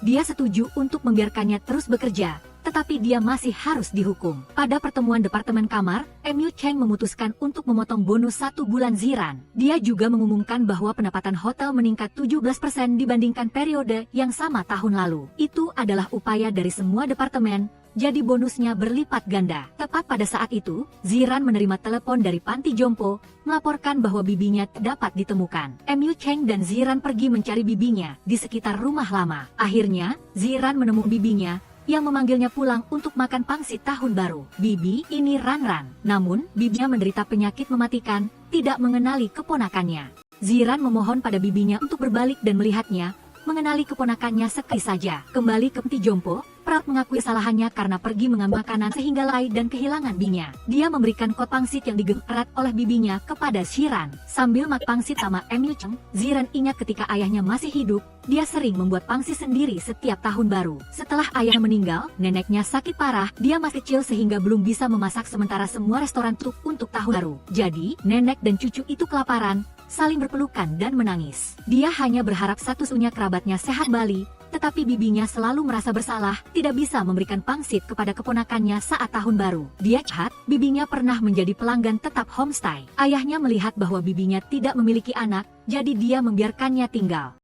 Dia setuju untuk membiarkannya terus bekerja, tetapi dia masih harus dihukum. Pada pertemuan Departemen Kamar, Mu Cheng memutuskan untuk memotong bonus 1 bulan Ziran. Dia juga mengumumkan bahwa pendapatan hotel meningkat 17% dibandingkan periode yang sama tahun lalu. Itu adalah upaya dari semua departemen, jadi bonusnya berlipat ganda. Tepat pada saat itu, Ziran menerima telepon dari panti jompo, melaporkan bahwa bibinya dapat ditemukan. Mu Cheng dan Ziran pergi mencari bibinya di sekitar rumah lama. Akhirnya, Ziran menemukan bibinya, yang memanggilnya pulang untuk makan pangsit tahun baru. Bibi, ini Ran. Namun, bibinya menderita penyakit mematikan, tidak mengenali keponakannya. Ziran memohon pada bibinya untuk berbalik dan melihatnya, mengenali keponakannya sekali saja. Kembali ke peti jompo, Prat mengakui kesalahannya karena pergi mengambil makanan sehingga lalai dan kehilangan bibinya. Dia memberikan kot pangsit yang digenggam erat oleh bibinya kepada Ziran. Sambil makan pangsit sama Yu Cheng, Ziran ingat ketika ayahnya masih hidup, dia sering membuat pangsit sendiri setiap tahun baru. Setelah ayahnya meninggal, neneknya sakit parah, dia masih kecil sehingga belum bisa memasak sementara semua restoran tutup untuk tahun baru. Jadi, nenek dan cucu itu kelaparan, saling berpelukan dan menangis. Dia hanya berharap satu-satunya kerabatnya sehat kembali, tetapi bibinya selalu merasa bersalah, tidak bisa memberikan pangsit kepada keponakannya saat tahun baru. Dia jahat, bibinya pernah menjadi pelanggan tetap homestay. Ayahnya melihat bahwa bibinya tidak memiliki anak, jadi dia membiarkannya tinggal.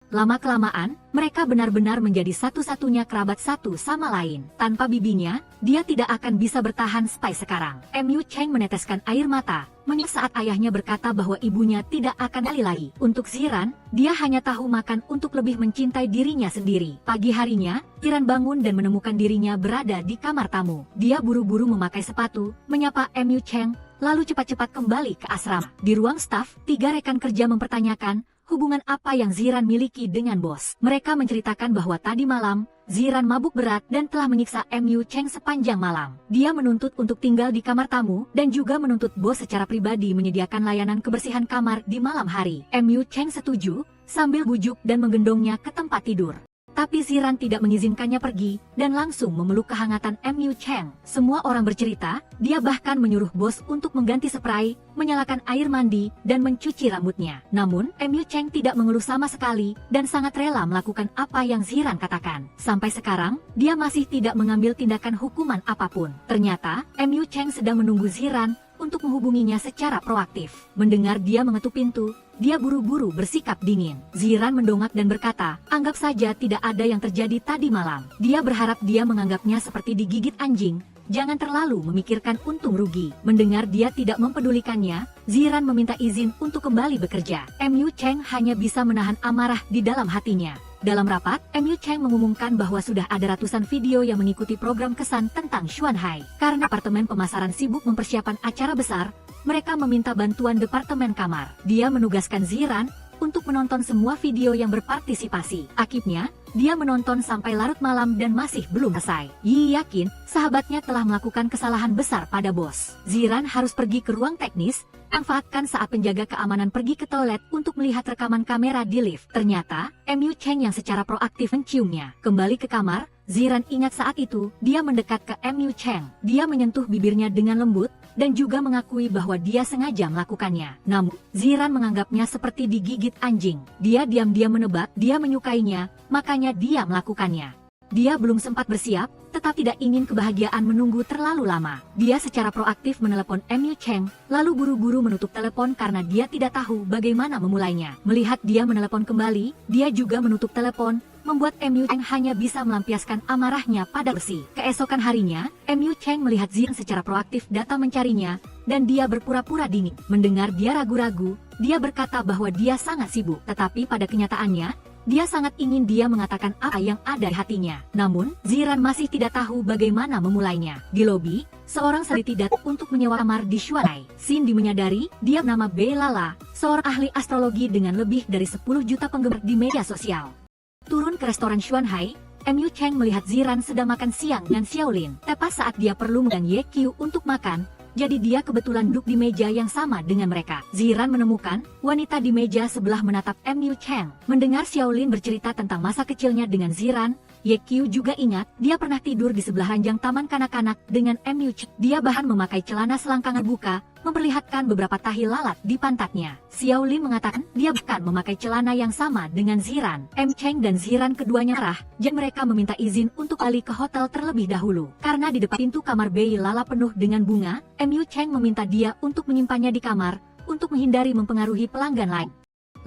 Lama-kelamaan, mereka benar-benar menjadi satu-satunya kerabat satu sama lain. Tanpa bibinya, dia tidak akan bisa bertahan sampai sekarang. Yu Cheng meneteskan air mata, menyesal saat ayahnya berkata bahwa ibunya tidak akan kembali lagi. Untuk Ziran, dia hanya tahu makan untuk lebih mencintai dirinya sendiri. Pagi harinya, Ziran bangun dan menemukan dirinya berada di kamar tamu. Dia buru-buru memakai sepatu, menyapa Yu Cheng, lalu cepat-cepat kembali ke asrama. Di ruang staf, 3 rekan kerja mempertanyakan hubungan apa yang Ziran miliki dengan bos. Mereka menceritakan bahwa tadi malam, Ziran mabuk berat dan telah menyiksa Yu Cheng sepanjang malam. Dia menuntut untuk tinggal di kamar tamu dan juga menuntut bos secara pribadi menyediakan layanan kebersihan kamar di malam hari. Yu Cheng setuju, sambil bujuk dan menggendongnya ke tempat tidur. Tapi Ziran tidak mengizinkannya pergi, dan langsung memeluk kehangatan Yu Cheng. Semua orang bercerita, dia bahkan menyuruh bos untuk mengganti spray, menyalakan air mandi, dan mencuci rambutnya. Namun, Yu Cheng tidak mengeluh sama sekali, dan sangat rela melakukan apa yang Ziran katakan. Sampai sekarang, dia masih tidak mengambil tindakan hukuman apapun. Ternyata, Yu Cheng sedang menunggu Ziran untuk menghubunginya secara proaktif. Mendengar dia mengetuk pintu, dia buru-buru bersikap dingin. Ziran mendongak dan berkata, anggap saja tidak ada yang terjadi tadi malam. Dia berharap dia menganggapnya seperti digigit anjing, jangan terlalu memikirkan untung rugi. Mendengar dia tidak mempedulikannya, Ziran meminta izin untuk kembali bekerja. Yu Cheng hanya bisa menahan amarah di dalam hatinya. Dalam rapat, Yu Cheng mengumumkan bahwa sudah ada ratusan video yang mengikuti program kesan tentang Xuanhai. Karena Departemen Pemasaran sibuk mempersiapkan acara besar, mereka meminta bantuan Departemen Kamar. Dia menugaskan Ziran untuk menonton semua video yang berpartisipasi. Akibatnya, dia menonton sampai larut malam dan masih belum selesai. Yi yakin, sahabatnya telah melakukan kesalahan besar pada bos. Ziran harus pergi ke ruang teknis, manfaatkan saat penjaga keamanan pergi ke toilet untuk melihat rekaman kamera di lift. Ternyata, Yu Cheng yang secara proaktif menciumnya. Kembali ke kamar, Ziran ingat saat itu, dia mendekat ke Yu Cheng. Dia menyentuh bibirnya dengan lembut, dan juga mengakui bahwa dia sengaja melakukannya. Namun, Ziran menganggapnya seperti digigit anjing. Dia diam-diam menebak, dia menyukainya, makanya dia melakukannya. Dia belum sempat bersiap, tetapi tidak ingin kebahagiaan menunggu terlalu lama. Dia secara proaktif menelepon Yu Cheng, lalu buru-buru menutup telepon karena dia tidak tahu bagaimana memulainya. Melihat dia menelepon kembali, dia juga menutup telepon, membuat Yu Cheng hanya bisa melampiaskan amarahnya pada bersih. Keesokan harinya, Yu Cheng melihat Ziran secara proaktif datang mencarinya, dan dia berpura-pura dingin. Mendengar dia ragu-ragu, dia berkata bahwa dia sangat sibuk. Tetapi pada kenyataannya, dia sangat ingin dia mengatakan apa yang ada di hatinya. Namun, Ziran masih tidak tahu bagaimana memulainya. Di lobi, seorang seliti datang untuk menyewa kamar di Xuanhai. Cindy menyadari, dia bernama Belala, seorang ahli astrologi dengan lebih dari 10 juta penggemar di media sosial. Turun ke restoran Xuanhai, Yu Cheng melihat Ziran sedang makan siang dengan Xiaolin. Tepat saat dia perlu mengundang Ye Qiu untuk makan, jadi dia kebetulan duduk di meja yang sama dengan mereka. Ziran menemukan wanita di meja sebelah menatap Yu Cheng. Mendengar Xiaolin bercerita tentang masa kecilnya dengan Ziran, Ye Qiu juga ingat dia pernah tidur di sebelah ranjang taman kanak-kanak dengan Yu Cheng. Dia bahkan memakai celana selangkangan buka, memperlihatkan beberapa tahi lalat di pantatnya. Xiaolin mengatakan dia bahkan memakai celana yang sama dengan Ziran. Cheng dan Ziran keduanya marah, dan mereka meminta izin untuk balik ke hotel terlebih dahulu. Karena di depan pintu kamar Bei Lala penuh dengan bunga, Yu Cheng meminta dia untuk menyimpannya di kamar, untuk menghindari mempengaruhi pelanggan lain.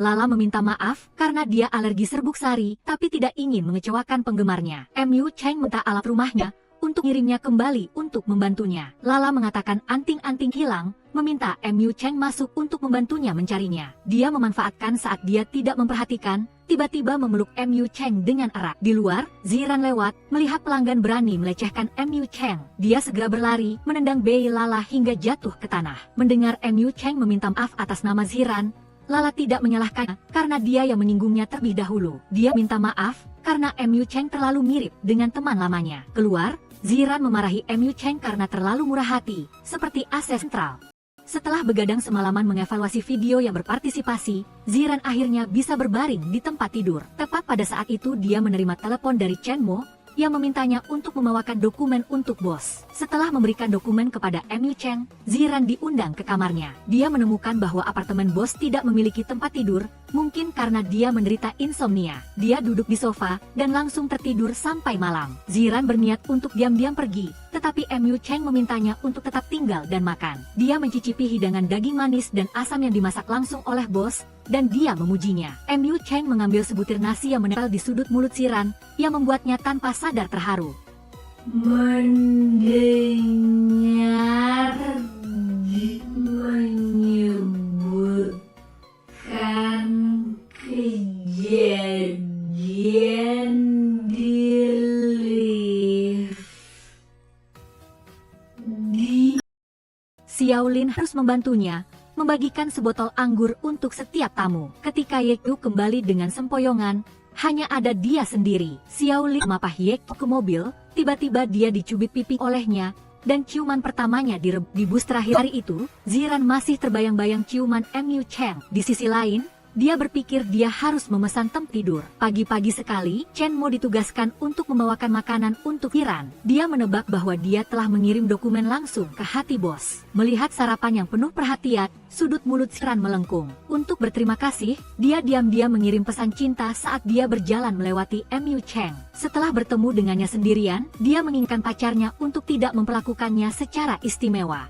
Lala meminta maaf karena dia alergi serbuk sari, tapi tidak ingin mengecewakan penggemarnya. Yu Cheng minta alat rumahnya untuk ngirimnya kembali untuk membantunya. Lala mengatakan anting-anting hilang, meminta Mu Cheng masuk untuk membantunya mencarinya. Dia memanfaatkan saat dia tidak memperhatikan, tiba-tiba memeluk Mu Cheng dengan erat. Di luar, Ziran lewat, melihat pelanggan berani melecehkan Mu Cheng. Dia segera berlari, menendang Bei Lala hingga jatuh ke tanah. Mendengar Mu Cheng meminta maaf atas nama Ziran, Lala tidak menyalahkannya karena dia yang menyinggungnya terlebih dahulu. Dia minta maaf karena Mu Cheng terlalu mirip dengan teman lamanya. Keluar, Ziran memarahi Mu Cheng karena terlalu murah hati, seperti AC sentral. Setelah begadang semalaman mengevaluasi video yang berpartisipasi, Ziran akhirnya bisa berbaring di tempat tidur. Tepat pada saat itu dia menerima telepon dari Chen Mo yang memintanya untuk membawakan dokumen untuk bos. Setelah memberikan dokumen kepada Mu Cheng, Ziran diundang ke kamarnya. Dia menemukan bahwa apartemen bos tidak memiliki tempat tidur, mungkin karena dia menderita insomnia. Dia duduk di sofa dan langsung tertidur sampai malam. Ziran berniat untuk diam-diam pergi, tetapi Mu Cheng memintanya untuk tetap tinggal dan makan. Dia mencicipi hidangan daging manis dan asam yang dimasak langsung oleh bos, dan dia memujinya. Mu Cheng mengambil sebutir nasi yang menempel di sudut mulut Ziran, yang membuatnya tanpa sadar terharu. Mendengar menyebutkan kejadian di lift. Xiaolin harus membantunya membagikan sebotol anggur untuk setiap tamu. Ketika Yeku kembali dengan sempoyongan, hanya ada dia sendiri. Xiaolin memapah Yeku ke mobil, tiba-tiba dia dicubit pipi olehnya, dan ciuman pertamanya di bus terakhir hari itu, Ziran masih terbayang-bayang ciuman Mu Cheng. Di sisi lain, dia berpikir dia harus memesan tempat tidur. Pagi-pagi sekali, Chen Mo ditugaskan untuk membawakan makanan untuk Ziran. Dia menebak bahwa dia telah mengirim dokumen langsung ke hati bos. Melihat sarapan yang penuh perhatian, sudut mulut Ziran melengkung. Untuk berterima kasih, dia diam-diam mengirim pesan cinta saat dia berjalan melewati Mu Cheng. Setelah bertemu dengannya sendirian, dia menginginkan pacarnya untuk tidak memperlakukannya secara istimewa.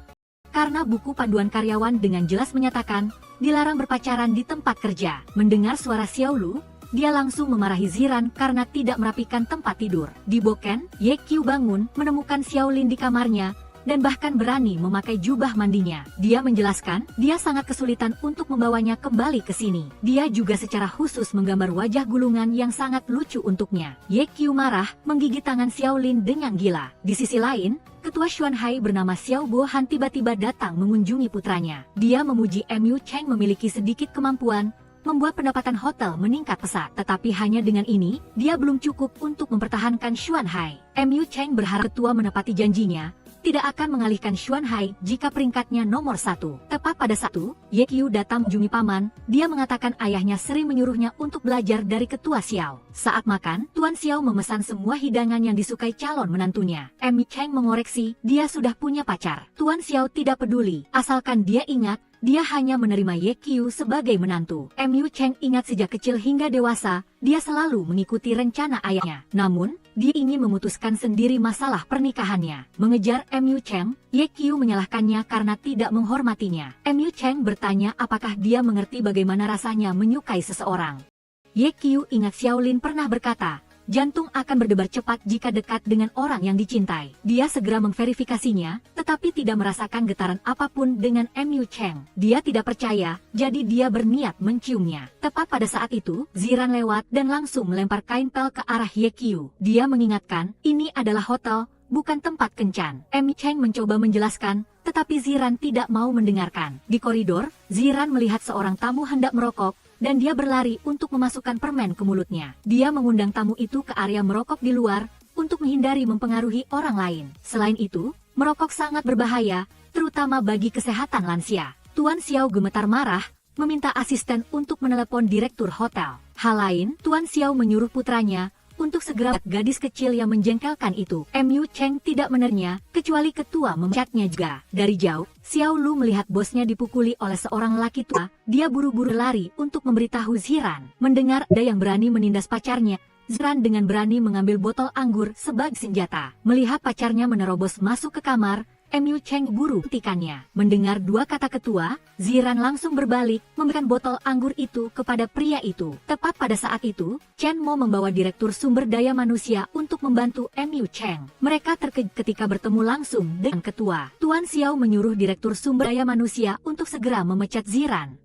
Karena buku panduan karyawan dengan jelas menyatakan, dilarang berpacaran di tempat kerja. Mendengar suara Xiaolu, dia langsung memarahi Ziran karena tidak merapikan tempat tidur. Di Boken, Ye Qiu bangun, menemukan Xiaolin di kamarnya, dan bahkan berani memakai jubah mandinya. Dia menjelaskan, dia sangat kesulitan untuk membawanya kembali ke sini. Dia juga secara khusus menggambar wajah gulungan yang sangat lucu untuknya. Ye Qiu marah, menggigit tangan Xiaolin dengan gila. Di sisi lain, Ketua Xuanhai bernama Xiao Bohan tiba-tiba datang mengunjungi putranya. Dia memuji Mu Cheng memiliki sedikit kemampuan, membuat pendapatan hotel meningkat pesat. Tetapi hanya dengan ini, dia belum cukup untuk mempertahankan Xuanhai. Mu Cheng berharap ketua menepati janjinya, tidak akan mengalihkan Xuanhai jika peringkatnya nomor 1. Tepat pada satu, Ye Qiu datang mengunjungi paman, dia mengatakan ayahnya sering menyuruhnya untuk belajar dari ketua Xiao. Saat makan, Tuan Xiao memesan semua hidangan yang disukai calon menantunya. Mu Cheng mengoreksi, dia sudah punya pacar. Tuan Xiao tidak peduli, asalkan dia ingat, dia hanya menerima Ye Qiu sebagai menantu. Mu Cheng ingat sejak kecil hingga dewasa, dia selalu mengikuti rencana ayahnya. Namun, dia ingin memutuskan sendiri masalah pernikahannya. Mengejar Mu Cheng, Ye Qiu menyalahkannya karena tidak menghormatinya. Mu Cheng bertanya apakah dia mengerti bagaimana rasanya menyukai seseorang. Ye Qiu ingat Xiaolin pernah berkata, jantung akan berdebar cepat jika dekat dengan orang yang dicintai. Dia segera memverifikasinya, tetapi tidak merasakan getaran apapun dengan Mu Cheng. Dia tidak percaya, jadi dia berniat menciumnya. Tepat pada saat itu, Ziran lewat dan langsung melempar kain pel ke arah Ye Qiu. Dia mengingatkan, ini adalah hotel, bukan tempat kencan. Mu Cheng mencoba menjelaskan, tetapi Ziran tidak mau mendengarkan. Di koridor, Ziran melihat seorang tamu hendak merokok, dan dia berlari untuk memasukkan permen ke mulutnya. Dia mengundang tamu itu ke area merokok di luar, untuk menghindari mempengaruhi orang lain. Selain itu, merokok sangat berbahaya, terutama bagi kesehatan lansia. Tuan Xiao gemetar marah, meminta asisten untuk menelepon direktur hotel. Hal lain, Tuan Xiao menyuruh putranya, untuk segera gadis kecil yang menjengkelkan itu. Mu Cheng tidak menerima, kecuali ketua memecatnya juga. Dari jauh, Xiao Lu melihat bosnya dipukuli oleh seorang laki tua, dia buru-buru lari untuk memberitahu Ziran. Mendengar ada yang berani menindas pacarnya, Ziran dengan berani mengambil botol anggur sebagai senjata. Melihat pacarnya menerobos masuk ke kamar, Mu Cheng buru hentikannya. Mendengar dua kata ketua, Ziran langsung berbalik, memberikan botol anggur itu kepada pria itu. Tepat pada saat itu, Chen Mo membawa direktur sumber daya manusia untuk membantu Mu Cheng. Mereka terkejut ketika bertemu langsung dengan ketua. Tuan Xiao menyuruh direktur sumber daya manusia untuk segera memecat Ziran.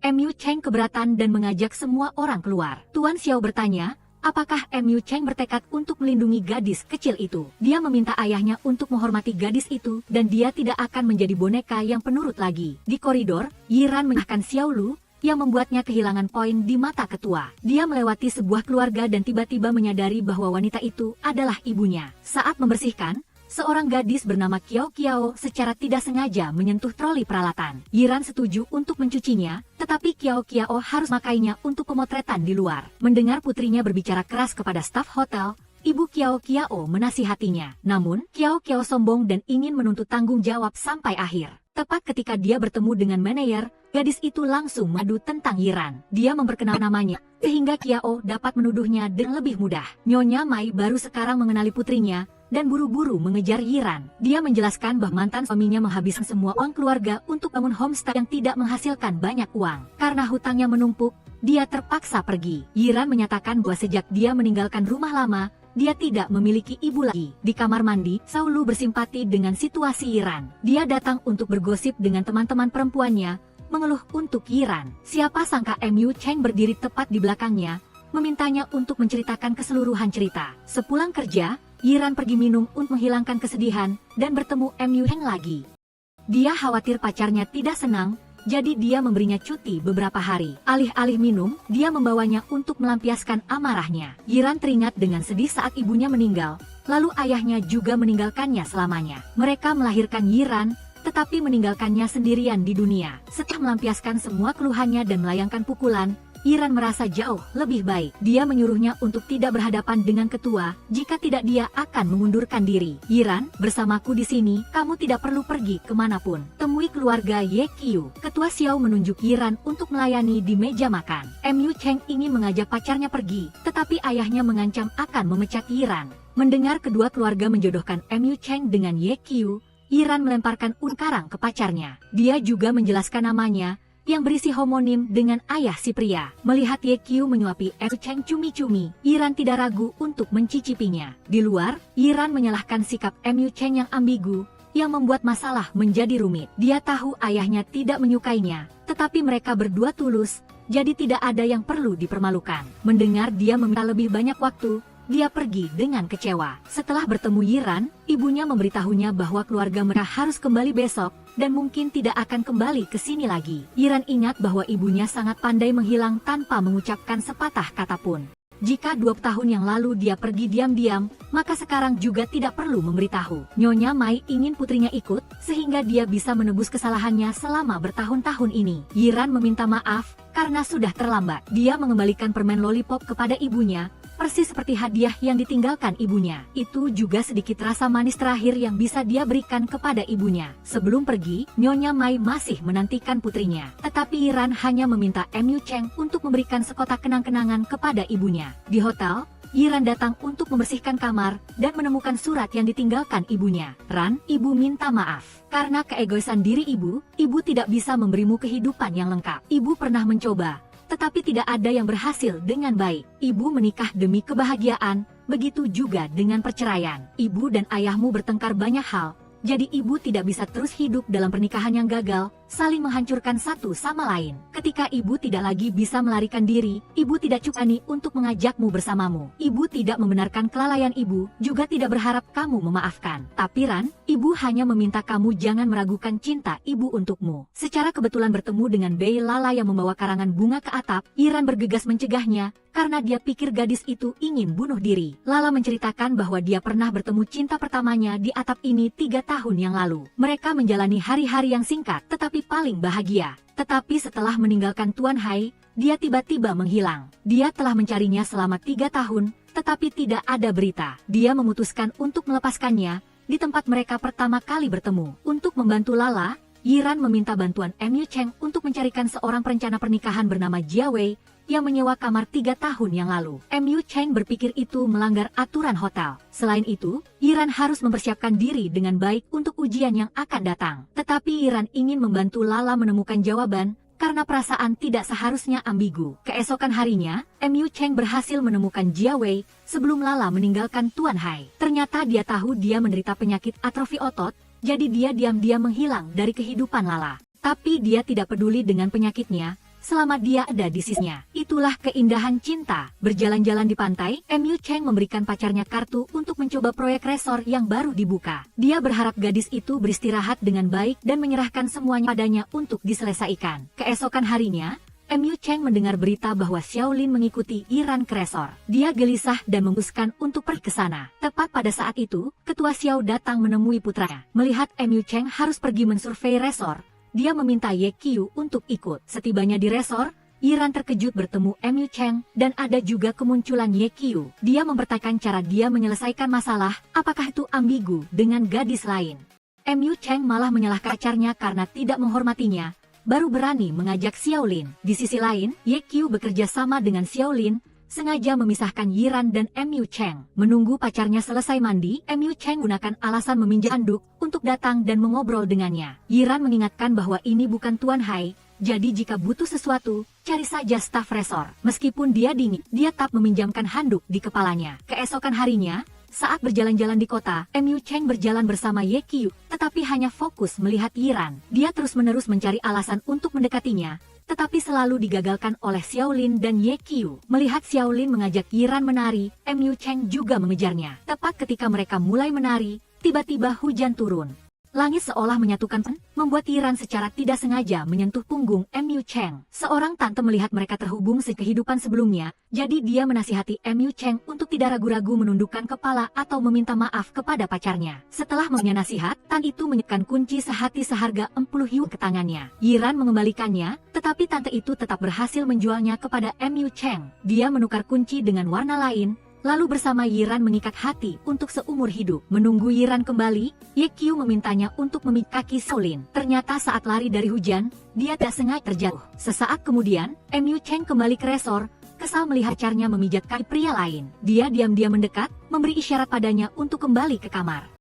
Mu Cheng keberatan dan mengajak semua orang keluar. Tuan Xiao bertanya, apakah Mu Cheng bertekad untuk melindungi gadis kecil itu? Dia meminta ayahnya untuk menghormati gadis itu dan dia tidak akan menjadi boneka yang penurut lagi. Di koridor, Yiran menyahkan Xiao Lu yang membuatnya kehilangan poin di mata ketua. Dia melewati sebuah keluarga dan tiba-tiba menyadari bahwa wanita itu adalah ibunya. Saat membersihkan, seorang gadis bernama Kiao Kiao secara tidak sengaja menyentuh troli peralatan. Yiran setuju untuk mencucinya, tetapi Kiao Kiao harus memakainya untuk pemotretan di luar. Mendengar putrinya berbicara keras kepada staf hotel, ibu Kiao Kiao menasihatinya. Namun, Kiao Kiao sombong dan ingin menuntut tanggung jawab sampai akhir. Tepat ketika dia bertemu dengan manajer, gadis itu langsung mengadu tentang Yiran. Dia memperkenalkan namanya, sehingga Kiao dapat menuduhnya dengan lebih mudah. Nyonya Mai baru sekarang mengenali putrinya, dan buru-buru mengejar Yiran. Dia menjelaskan bahwa mantan suaminya menghabiskan semua uang keluarga untuk bangun homestay yang tidak menghasilkan banyak uang. Karena hutangnya menumpuk, dia terpaksa pergi. Yiran menyatakan bahwa sejak dia meninggalkan rumah lama, dia tidak memiliki ibu lagi. Di kamar mandi, Xiao Lu bersimpati dengan situasi Yiran. Dia datang untuk bergosip dengan teman-teman perempuannya, mengeluh untuk Yiran. Siapa sangka Mu Cheng berdiri tepat di belakangnya, memintanya untuk menceritakan keseluruhan cerita. Sepulang kerja, Yiran pergi minum untuk menghilangkan kesedihan dan bertemu Mu Cheng lagi. Dia khawatir pacarnya tidak senang, jadi dia memberinya cuti beberapa hari. Alih-alih minum, dia membawanya untuk melampiaskan amarahnya. Yiran teringat dengan sedih saat ibunya meninggal, lalu ayahnya juga meninggalkannya selamanya. Mereka melahirkan Yiran, tetapi meninggalkannya sendirian di dunia. Setelah melampiaskan semua keluhannya dan melayangkan pukulan, Yiran merasa jauh lebih baik. Dia menyuruhnya untuk tidak berhadapan dengan ketua, jika tidak dia akan mengundurkan diri. Yiran, bersamaku di sini, kamu tidak perlu pergi kemanapun. Temui keluarga Ye Qiu. Ketua Xiao menunjuk Yiran untuk melayani di meja makan. Mu Cheng ingin mengajak pacarnya pergi, tetapi ayahnya mengancam akan memecat Yiran. Mendengar kedua keluarga menjodohkan Mu Cheng dengan Ye Qiu, Yiran melemparkan karang ke pacarnya. Dia juga menjelaskan namanya, yang berisi homonim dengan ayah si pria. Melihat Ye Qiu menyuapi Mu Cheng cumi-cumi, Yiran tidak ragu untuk mencicipinya. Di luar, Yiran menyalahkan sikap Mu Cheng yang ambigu, yang membuat masalah menjadi rumit. Dia tahu ayahnya tidak menyukainya, tetapi mereka berdua tulus, jadi tidak ada yang perlu dipermalukan. Mendengar dia meminta lebih banyak waktu, dia pergi dengan kecewa. Setelah bertemu Yiran, ibunya memberitahunya bahwa keluarga mereka harus kembali besok, dan mungkin tidak akan kembali ke sini lagi. Yiran ingat bahwa ibunya sangat pandai menghilang tanpa mengucapkan sepatah kata pun. Jika 2 tahun yang lalu dia pergi diam-diam, maka sekarang juga tidak perlu memberitahu. Nyonya Mai ingin putrinya ikut, sehingga dia bisa menebus kesalahannya selama bertahun-tahun ini. Yiran meminta maaf, karena sudah terlambat. Dia mengembalikan permen lollipop kepada ibunya, persis seperti hadiah yang ditinggalkan ibunya. Itu juga sedikit rasa manis terakhir yang bisa dia berikan kepada ibunya. Sebelum pergi, Nyonya Mai masih menantikan putrinya. Tetapi Yiran hanya meminta Mu Cheng untuk memberikan sekotak kenang-kenangan kepada ibunya. Di hotel, Yiran datang untuk membersihkan kamar dan menemukan surat yang ditinggalkan ibunya. Ran, ibu minta maaf. Karena keegoisan diri ibu tidak bisa memberimu kehidupan yang lengkap. Ibu pernah mencoba, tetapi tidak ada yang berhasil dengan baik. Ibu menikah demi kebahagiaan, begitu juga dengan perceraian. Ibu dan ayahmu bertengkar banyak hal, jadi ibu tidak bisa terus hidup dalam pernikahan yang gagal, saling menghancurkan satu sama lain. Ketika ibu tidak lagi bisa melarikan diri, ibu tidak cukani untuk mengajakmu bersamamu. Ibu tidak membenarkan kelalaian ibu, juga tidak berharap kamu memaafkan. Tapi Ran, ibu hanya meminta kamu jangan meragukan cinta ibu untukmu. Secara kebetulan bertemu dengan Bei Lala yang membawa karangan bunga ke atap, Yiran bergegas mencegahnya, karena dia pikir gadis itu ingin bunuh diri. Lala menceritakan bahwa dia pernah bertemu cinta pertamanya di atap ini 3 tahun yang lalu. Mereka menjalani hari-hari yang singkat, tetapi paling bahagia. Tetapi setelah meninggalkan Tuan Hai, dia tiba-tiba menghilang. Dia telah mencarinya selama 3 tahun, tetapi tidak ada berita. Dia memutuskan untuk melepaskannya di tempat mereka pertama kali bertemu. Untuk membantu Lala, Yiran meminta bantuan Mu Cheng untuk mencarikan seorang perencana pernikahan bernama Jia Wei, yang menyewa kamar 3 tahun yang lalu. Mu Cheng berpikir itu melanggar aturan hotel. Selain itu, Yiran harus mempersiapkan diri dengan baik untuk ujian yang akan datang. Tetapi Yiran ingin membantu Lala menemukan jawaban, karena perasaan tidak seharusnya ambigu. Keesokan harinya, Mu Cheng berhasil menemukan Jia Wei sebelum Lala meninggalkan Tuan Hai. Ternyata dia tahu dia menderita penyakit atrofi otot, jadi dia diam-diam menghilang dari kehidupan Lala. Tapi dia tidak peduli dengan penyakitnya, selama dia ada di sisinya. Itulah keindahan cinta. Berjalan-jalan di pantai, Mu Cheng memberikan pacarnya kartu untuk mencoba proyek resor yang baru dibuka. Dia berharap gadis itu beristirahat dengan baik dan menyerahkan semuanya padanya untuk diselesaikan. Keesokan harinya, Mu Cheng mendengar berita bahwa Xiaolin mengikuti Yiran ke resor. Dia gelisah dan memutuskan untuk pergi ke sana. Tepat pada saat itu, Ketua Xiao datang menemui putranya. Melihat Mu Cheng harus pergi mensurvei resor, dia meminta Ye Qiu untuk ikut. Setibanya di resor, Yiran terkejut bertemu Mu Cheng dan ada juga kemunculan Ye Qiu. Dia mempertanyakan cara dia menyelesaikan masalah, apakah itu ambigu dengan gadis lain. Mu Cheng malah menyalahkan pacarnya karena tidak menghormatinya, baru berani mengajak Xiaolin. Di sisi lain, Ye Qiu bekerja sama dengan Xiaolin, sengaja memisahkan Yiran dan Mu Cheng. Menunggu pacarnya selesai mandi, Mu Cheng gunakan alasan meminjam handuk untuk datang dan mengobrol dengannya. Yiran mengingatkan bahwa ini bukan Tuan Hai, jadi jika butuh sesuatu, cari saja staf resor. Meskipun dia dingin, dia tetap meminjamkan handuk di kepalanya. Keesokan harinya, saat berjalan-jalan di kota, Mu Cheng berjalan bersama Ye Qiu, tetapi hanya fokus melihat Yiran. Dia terus-menerus mencari alasan untuk mendekatinya, tetapi selalu digagalkan oleh Xiaolin dan Ye Qiu. Melihat Xiaolin mengajak Yiran menari, Mu Cheng juga mengejarnya. Tepat ketika mereka mulai menari, tiba-tiba hujan turun. Langit seolah menyatukan, membuat Yiran secara tidak sengaja menyentuh punggung Mu Cheng. Seorang tante melihat mereka terhubung kehidupan sebelumnya, jadi dia menasihati Mu Cheng untuk tidak ragu-ragu menundukkan kepala atau meminta maaf kepada pacarnya. Setelah mengenai nasihat, tante itu menyekkan kunci sehati seharga 40 yuan ke tangannya. Yiran mengembalikannya, tetapi tante itu tetap berhasil menjualnya kepada Mu Cheng. Dia menukar kunci dengan warna lain, lalu bersama Yiran mengikat hati untuk seumur hidup. Menunggu Yiran kembali, Ye Qiu memintanya untuk memijat kaki Xiaolin. Ternyata saat lari dari hujan, dia tak sengaja terjatuh. Sesaat kemudian, Mu Cheng kembali ke resor, kesal melihat pacarnya memijat kaki pria lain. Dia diam-diam mendekat, memberi isyarat padanya untuk kembali ke kamar.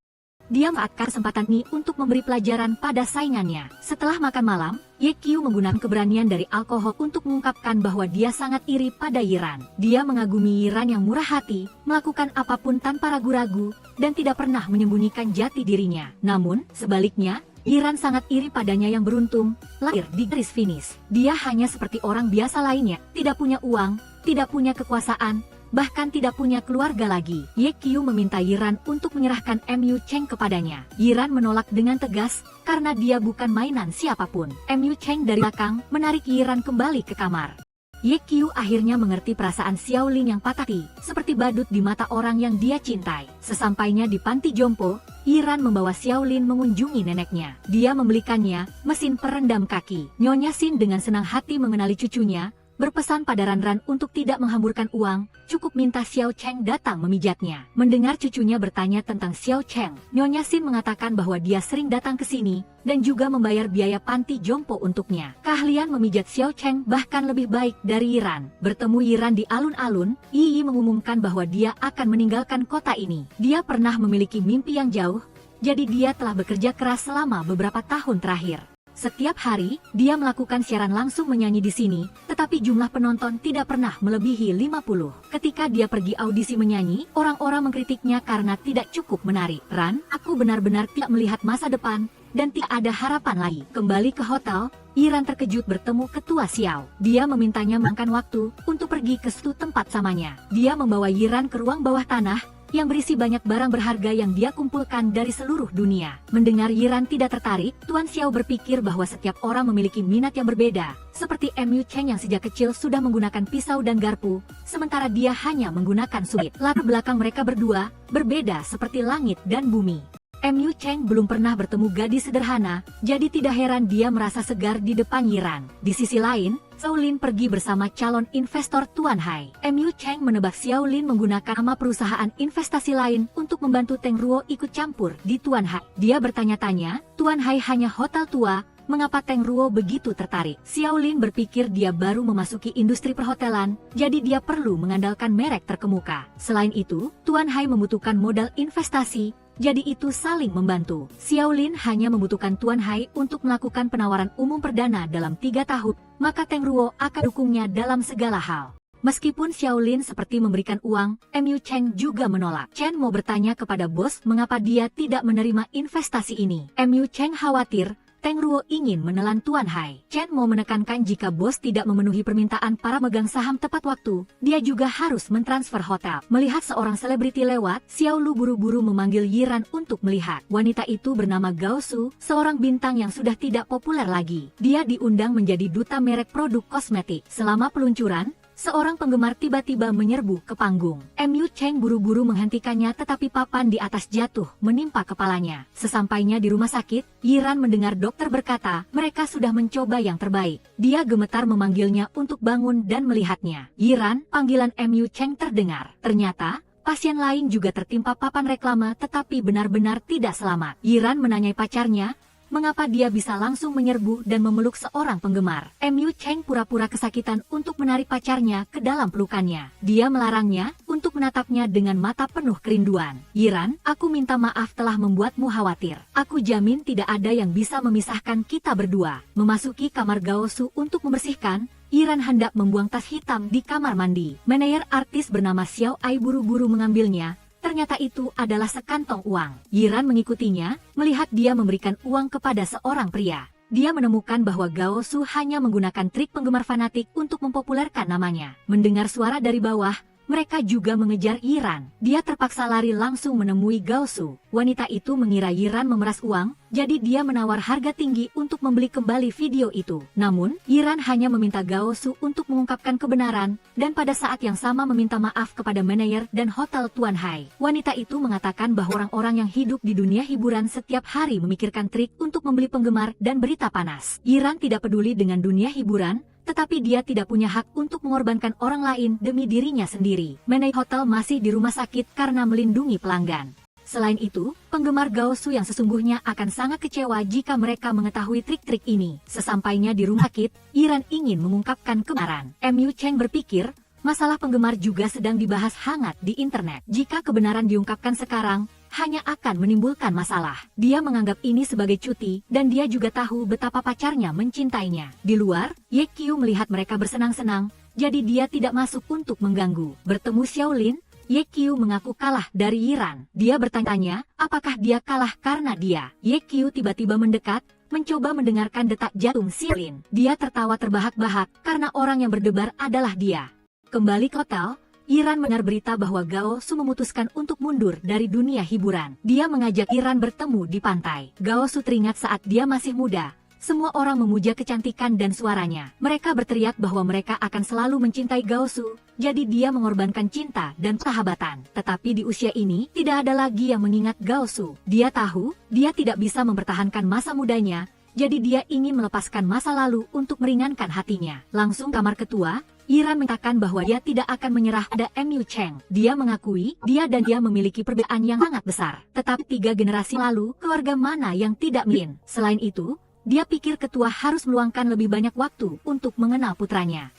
Dia memanfaatkan kesempatan ini untuk memberi pelajaran pada saingannya. Setelah makan malam, Ye Qiu menggunakan keberanian dari alkohol untuk mengungkapkan bahwa dia sangat iri pada Yiran. Dia mengagumi Yiran yang murah hati, melakukan apapun tanpa ragu-ragu, dan tidak pernah menyembunyikan jati dirinya. Namun, sebaliknya, Yiran sangat iri padanya yang beruntung, lahir di garis finish. Dia hanya seperti orang biasa lainnya, tidak punya uang, tidak punya kekuasaan, bahkan tidak punya keluarga lagi. Ye Qiu meminta Yiran untuk menyerahkan Mu Cheng kepadanya. Yiran menolak dengan tegas, karena dia bukan mainan siapapun. Mu Cheng dari belakang menarik Yiran kembali ke kamar. Ye Qiu akhirnya mengerti perasaan Xiaolin yang patah hati, seperti badut di mata orang yang dia cintai. Sesampainya di panti jompo, Yiran membawa Xiaolin mengunjungi neneknya. Dia membelikannya mesin perendam kaki. Nyonya Xin dengan senang hati mengenali cucunya, berpesan pada Ranran untuk tidak menghamburkan uang, cukup minta Xiao Cheng datang memijatnya. Mendengar cucunya bertanya tentang Xiao Cheng, Nyonya Xin mengatakan bahwa dia sering datang ke sini, dan juga membayar biaya panti jompo untuknya. Keahlian memijat Xiao Cheng bahkan lebih baik dari Yiran. Bertemu Yiran di alun-alun, Yi mengumumkan bahwa dia akan meninggalkan kota ini. Dia pernah memiliki mimpi yang jauh, jadi dia telah bekerja keras selama beberapa tahun terakhir. Setiap hari, dia melakukan siaran langsung menyanyi di sini, tetapi jumlah penonton tidak pernah melebihi 50. Ketika dia pergi audisi menyanyi, orang-orang mengkritiknya karena tidak cukup menarik. Ran, aku benar-benar tidak melihat masa depan, dan tidak ada harapan lagi. Kembali ke hotel, Yiran terkejut bertemu Ketua Xiao. Dia memintanya makan waktu untuk pergi ke suatu tempat samanya. Dia membawa Yiran ke ruang bawah tanah, yang berisi banyak barang berharga yang dia kumpulkan dari seluruh dunia. Mendengar Yiran tidak tertarik, Tuan Xiao berpikir bahwa setiap orang memiliki minat yang berbeda, seperti Mu Cheng yang sejak kecil sudah menggunakan pisau dan garpu, sementara dia hanya menggunakan sulit. Latar belakang mereka berdua berbeda seperti langit dan bumi. Mu Cheng belum pernah bertemu gadis sederhana, jadi tidak heran dia merasa segar di depan Yiran. Di sisi lain, Xiaolin pergi bersama calon investor Tuan Hai. Mu Cheng menebak Xiaolin menggunakan nama perusahaan investasi lain untuk membantu Teng Ruo ikut campur di Tuan Hai. Dia bertanya-tanya, Tuan Hai hanya hotel tua, mengapa Teng Ruo begitu tertarik. Xiaolin berpikir dia baru memasuki industri perhotelan, jadi dia perlu mengandalkan merek terkemuka. Selain itu, Tuan Hai membutuhkan modal investasi, jadi itu saling membantu. Xiaolin hanya membutuhkan Tuan Hai untuk melakukan penawaran umum perdana dalam 3 tahun, maka Teng Ruo akan dukungnya dalam segala hal. Meskipun Xiaolin seperti memberikan uang, Mu Cheng juga menolak. Chen Mo bertanya kepada bos mengapa dia tidak menerima investasi ini. Mu Cheng khawatir Teng Ruo ingin menelan Tuan Hai. Chen Mo menekankan jika bos tidak memenuhi permintaan para megang saham tepat waktu, dia juga harus mentransfer hotel. Melihat seorang selebriti lewat, Xiao Lu buru-buru memanggil Yiran untuk melihat. Wanita itu bernama Gao Su, seorang bintang yang sudah tidak populer lagi. Dia diundang menjadi duta merek produk kosmetik. Selama peluncuran, seorang penggemar tiba-tiba menyerbu ke panggung. Mu Cheng buru-buru menghentikannya tetapi papan di atas jatuh menimpa kepalanya. Sesampainya di rumah sakit, Yiran mendengar dokter berkata, mereka sudah mencoba yang terbaik. Dia gemetar memanggilnya untuk bangun dan melihatnya. Yiran, panggilan Mu Cheng terdengar. Ternyata, pasien lain juga tertimpa papan reklame tetapi benar-benar tidak selamat. Yiran menanyai pacarnya, mengapa dia bisa langsung menyerbu dan memeluk seorang penggemar. Mu Cheng pura-pura kesakitan untuk menarik pacarnya ke dalam pelukannya. Dia melarangnya untuk menatapnya dengan mata penuh kerinduan. Yiran, aku minta maaf telah membuatmu khawatir. Aku jamin tidak ada yang bisa memisahkan kita berdua. Memasuki kamar Gao Su untuk membersihkan, Yiran hendak membuang tas hitam di kamar mandi. Manajer artis bernama Xiao Ai buru-buru mengambilnya. Ternyata itu adalah sekantong uang. Yiran mengikutinya, melihat dia memberikan uang kepada seorang pria. Dia menemukan bahwa Gao Su hanya menggunakan trik penggemar fanatik untuk mempopulerkan namanya. Mendengar suara dari bawah, mereka juga mengejar Yiran. Dia terpaksa lari langsung menemui Gao Su. Wanita itu mengira Yiran memeras uang, jadi dia menawar harga tinggi untuk membeli kembali video itu. Namun, Yiran hanya meminta Gao Su untuk mengungkapkan kebenaran, dan pada saat yang sama meminta maaf kepada manajer dan hotel Tuan Hai. Wanita itu mengatakan bahwa orang-orang yang hidup di dunia hiburan setiap hari memikirkan trik untuk membeli penggemar dan berita panas. Yiran tidak peduli dengan dunia hiburan, tetapi dia tidak punya hak untuk mengorbankan orang lain demi dirinya sendiri. Manajer hotel masih di rumah sakit karena melindungi pelanggan. Selain itu, penggemar Gao Su yang sesungguhnya akan sangat kecewa jika mereka mengetahui trik-trik ini. Sesampainya di rumah sakit, Yiran ingin mengungkapkan kebenaran. Mu Cheng berpikir, masalah penggemar juga sedang dibahas hangat di internet. Jika kebenaran diungkapkan sekarang, hanya akan menimbulkan masalah. Dia menganggap ini sebagai cuti, dan dia juga tahu betapa pacarnya mencintainya. Di luar, Ye Qiu melihat mereka bersenang-senang, jadi dia tidak masuk untuk mengganggu. Bertemu Xiaolin, Ye Qiu mengaku kalah dari Yiran. Dia bertanya, apakah dia kalah karena dia? Ye Qiu tiba-tiba mendekat, mencoba mendengarkan detak jantung Xiaolin. Dia tertawa terbahak-bahak, karena orang yang berdebar adalah dia. Kembali ke hotel, Yiran mendengar berita bahwa Gao Su memutuskan untuk mundur dari dunia hiburan. Dia mengajak Yiran bertemu di pantai. Gao Su teringat saat dia masih muda. Semua orang memuja kecantikan dan suaranya. Mereka berteriak bahwa mereka akan selalu mencintai Gao Su, jadi dia mengorbankan cinta dan sahabatan. Tetapi di usia ini, tidak ada lagi yang mengingat Gao Su. Dia tahu, dia tidak bisa mempertahankan masa mudanya, jadi dia ingin melepaskan masa lalu untuk meringankan hatinya. Langsung kamar ketua, Yiran mengatakan bahwa dia tidak akan menyerah pada Mu Cheng. Dia mengakui, dia dan dia memiliki perbedaan yang sangat besar. Tetapi 3 generasi lalu, keluarga mana yang tidak miskin? Selain itu, dia pikir ketua harus meluangkan lebih banyak waktu untuk mengenal putranya.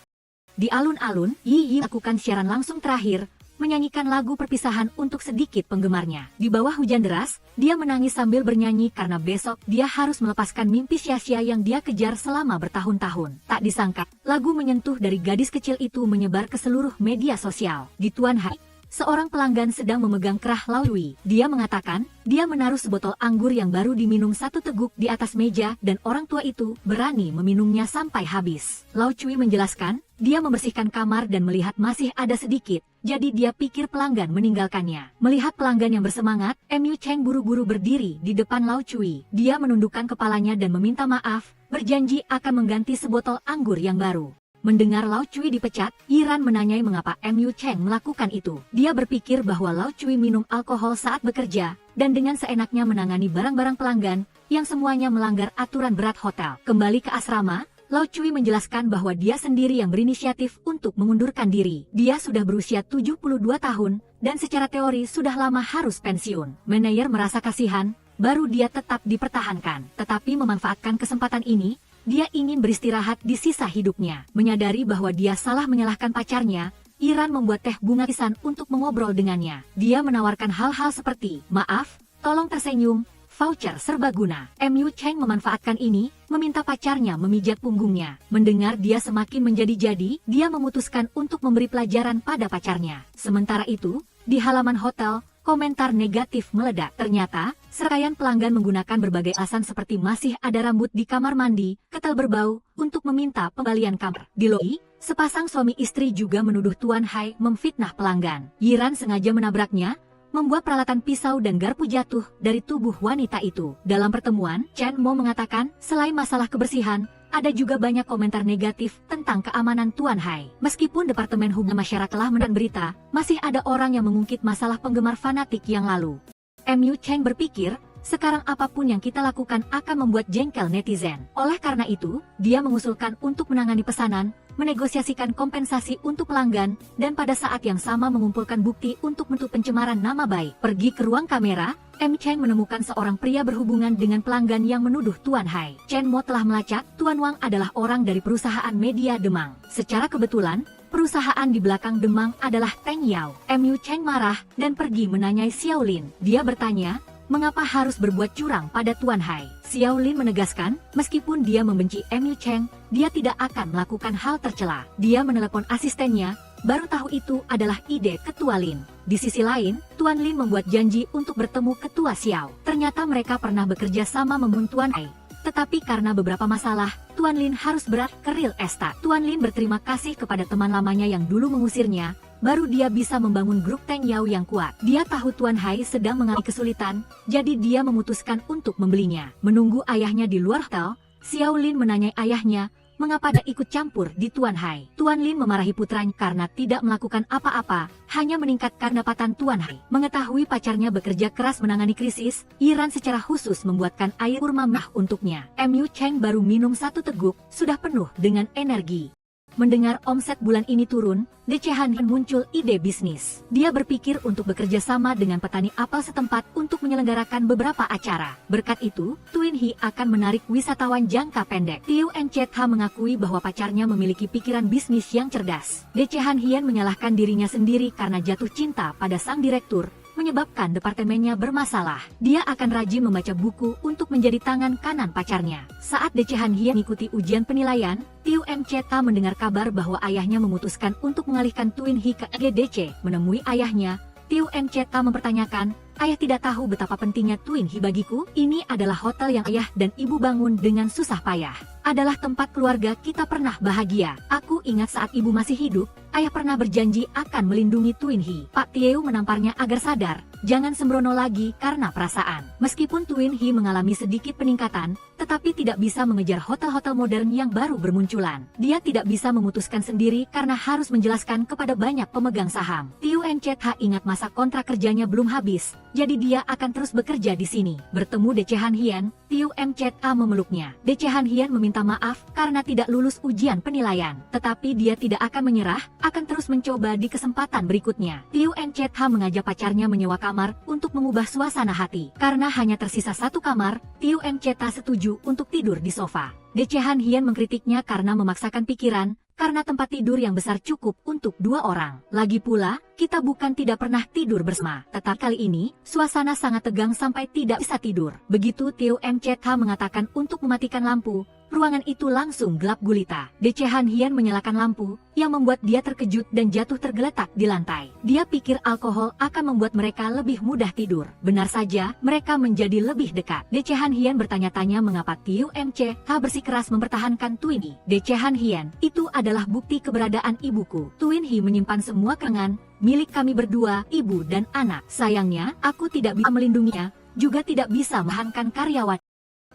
Di alun-alun, Yi lakukan siaran langsung terakhir, menyanyikan lagu perpisahan untuk sedikit penggemarnya. Di bawah hujan deras, dia menangis sambil bernyanyi karena besok dia harus melepaskan mimpi sia-sia yang dia kejar selama bertahun-tahun. Tak disangka, lagu menyentuh dari gadis kecil itu menyebar ke seluruh media sosial. Di Tuan Hai, seorang pelanggan sedang memegang kerah Lao Cui. Dia mengatakan, dia menaruh sebotol anggur yang baru diminum 1 teguk di atas meja dan orang tua itu berani meminumnya sampai habis. Lao Cui menjelaskan, dia membersihkan kamar dan melihat masih ada sedikit, jadi dia pikir pelanggan meninggalkannya. Melihat pelanggan yang bersemangat, Mu Cheng buru-buru berdiri di depan Lao Cui. Dia menundukkan kepalanya dan meminta maaf, berjanji akan mengganti sebotol anggur yang baru. Mendengar Lao Cui dipecat, Yiran menanyai mengapa Mu Cheng melakukan itu. Dia berpikir bahwa Lao Cui minum alkohol saat bekerja, dan dengan seenaknya menangani barang-barang pelanggan, yang semuanya melanggar aturan berat hotel. Kembali ke asrama, Lao Cui menjelaskan bahwa dia sendiri yang berinisiatif untuk mengundurkan diri. Dia sudah berusia 72 tahun, dan secara teori sudah lama harus pensiun. Manajer merasa kasihan, baru dia tetap dipertahankan. Tetapi memanfaatkan kesempatan ini, dia ingin beristirahat di sisa hidupnya. Menyadari bahwa dia salah menyalahkan pacarnya, Iran membuat teh bunga pisan untuk mengobrol dengannya. Dia menawarkan hal-hal seperti, maaf, tolong tersenyum, voucher serbaguna. Mu Cheng memanfaatkan ini, meminta pacarnya memijat punggungnya. Mendengar dia semakin menjadi-jadi, dia memutuskan untuk memberi pelajaran pada pacarnya. Sementara itu, di halaman hotel, komentar negatif meledak. Ternyata, serangkaian pelanggan menggunakan berbagai alasan seperti masih ada rambut di kamar mandi, ketel berbau, untuk meminta pembalian kamar. Di lobby, sepasang suami istri juga menuduh Tuan Hai memfitnah pelanggan. Yiran sengaja menabraknya, membuat peralatan pisau dan garpu jatuh dari tubuh wanita itu. Dalam pertemuan, Chen Mo mengatakan, selain masalah kebersihan, ada juga banyak komentar negatif tentang keamanan Tuan Hai. Meskipun Departemen Hubungan Masyarakat telah menelan berita, masih ada orang yang mengungkit masalah penggemar fanatik yang lalu. Mu Cheng berpikir, sekarang apapun yang kita lakukan akan membuat jengkel netizen. Oleh karena itu, dia mengusulkan untuk menangani pesanan, menegosiasikan kompensasi untuk pelanggan, dan pada saat yang sama mengumpulkan bukti untuk menutup pencemaran nama baik. Pergi ke ruang kamera, M. Cheng menemukan seorang pria berhubungan dengan pelanggan yang menuduh Tuan Hai. Chen Mo telah melacak, Tuan Wang adalah orang dari perusahaan media Demang. Secara kebetulan, perusahaan di belakang Demang adalah Teng Yao. Mu Cheng marah dan pergi menanyai Xiao Lin. Dia bertanya, mengapa harus berbuat curang pada Tuan Hai? Xiao Lin menegaskan, meskipun dia membenci Mu Cheng, dia tidak akan melakukan hal tercela. Dia menelepon asistennya, baru tahu itu adalah ide Ketua Lin. Di sisi lain, Tuan Lin membuat janji untuk bertemu Ketua Xiao. Ternyata mereka pernah bekerja sama membunuh Tuan Hai. Tetapi karena beberapa masalah, Tuan Lin harus berat ke real estate. Tuan Lin berterima kasih kepada teman lamanya yang dulu mengusirnya, baru dia bisa membangun grup Teng Yao yang kuat. Dia tahu Tuan Hai sedang mengalami kesulitan, jadi dia memutuskan untuk membelinya. Menunggu ayahnya di luar hotel, Xiao Lin menanyai ayahnya, mengapa dia ikut campur di Tuan Hai. Tuan Lin memarahi putranya karena tidak melakukan apa-apa, hanya meningkatkan pendapatan Tuan Hai. Mengetahui pacarnya bekerja keras menangani krisis, Yiran secara khusus membuatkan air kurma merah untuknya. Mu Cheng baru minum satu teguk, sudah penuh dengan energi. Mendengar omset bulan ini turun, Decehan muncul ide bisnis. Dia berpikir untuk bekerja sama dengan petani apel setempat untuk menyelenggarakan beberapa acara. Berkat itu, Tuin He akan menarik wisatawan jangka pendek. Tiu Enchetha mengakui bahwa pacarnya memiliki pikiran bisnis yang cerdas. Decehan Hian menyalahkan dirinya sendiri karena jatuh cinta pada sang direktur, menyebabkan departemennya bermasalah. Dia akan rajin membaca buku untuk menjadi tangan kanan pacarnya. Saat Decehan Hian mengikuti ujian penilaian, Tiu Enchetha mendengar kabar bahwa ayahnya memutuskan untuk mengalihkan Tuin He ke GDC. Menemui ayahnya, Tiu Enchetha mempertanyakan, ayah tidak tahu betapa pentingnya Tuin He bagiku. Ini adalah hotel yang ayah dan ibu bangun dengan susah payah. Adalah tempat keluarga kita pernah bahagia. Aku ingat saat ibu masih hidup, ayah pernah berjanji akan melindungi Tuin He. Pak Tieu menamparnya agar sadar, jangan sembrono lagi karena perasaan. Meskipun Tuin He mengalami sedikit peningkatan, tetapi tidak bisa mengejar hotel-hotel modern yang baru bermunculan. Dia tidak bisa memutuskan sendiri karena harus menjelaskan kepada banyak pemegang saham. Tiu Enchetha ingat masa kontrak kerjanya belum habis, jadi dia akan terus bekerja di sini. Bertemu Decehan Hian, Tiu Enchetha memeluknya. Decehan Hian meminta maaf karena tidak lulus ujian penilaian, tetapi dia tidak akan menyerah, akan terus mencoba di kesempatan berikutnya. Tiu Enchetha mengajak pacarnya menyewa kamar untuk mengubah suasana hati. Karena hanya tersisa satu kamar, Tiu Enchetha setuju untuk tidur di sofa. Decehan Hian mengkritiknya karena memaksakan pikiran, karena tempat tidur yang besar cukup untuk 2 orang. Lagi pula, kita bukan tidak pernah tidur bersama, tetapi kali ini, suasana sangat tegang sampai tidak bisa tidur. Begitu Tiu Enchetha mengatakan untuk mematikan lampu, ruangan itu langsung gelap gulita. Decehan Hian menyalakan lampu, yang membuat dia terkejut dan jatuh tergeletak di lantai. Dia pikir alkohol akan membuat mereka lebih mudah tidur. Benar saja, mereka menjadi lebih dekat. Decehan Hian bertanya-tanya mengapa Tiu Enchetha bersikeras mempertahankan Tuin He. Decehan Hian, itu adalah bukti keberadaan ibuku. Tuin He menyimpan semua kenangan milik kami berdua, ibu dan anak. Sayangnya, aku tidak bisa melindunginya, juga tidak bisa menahankan karyawan.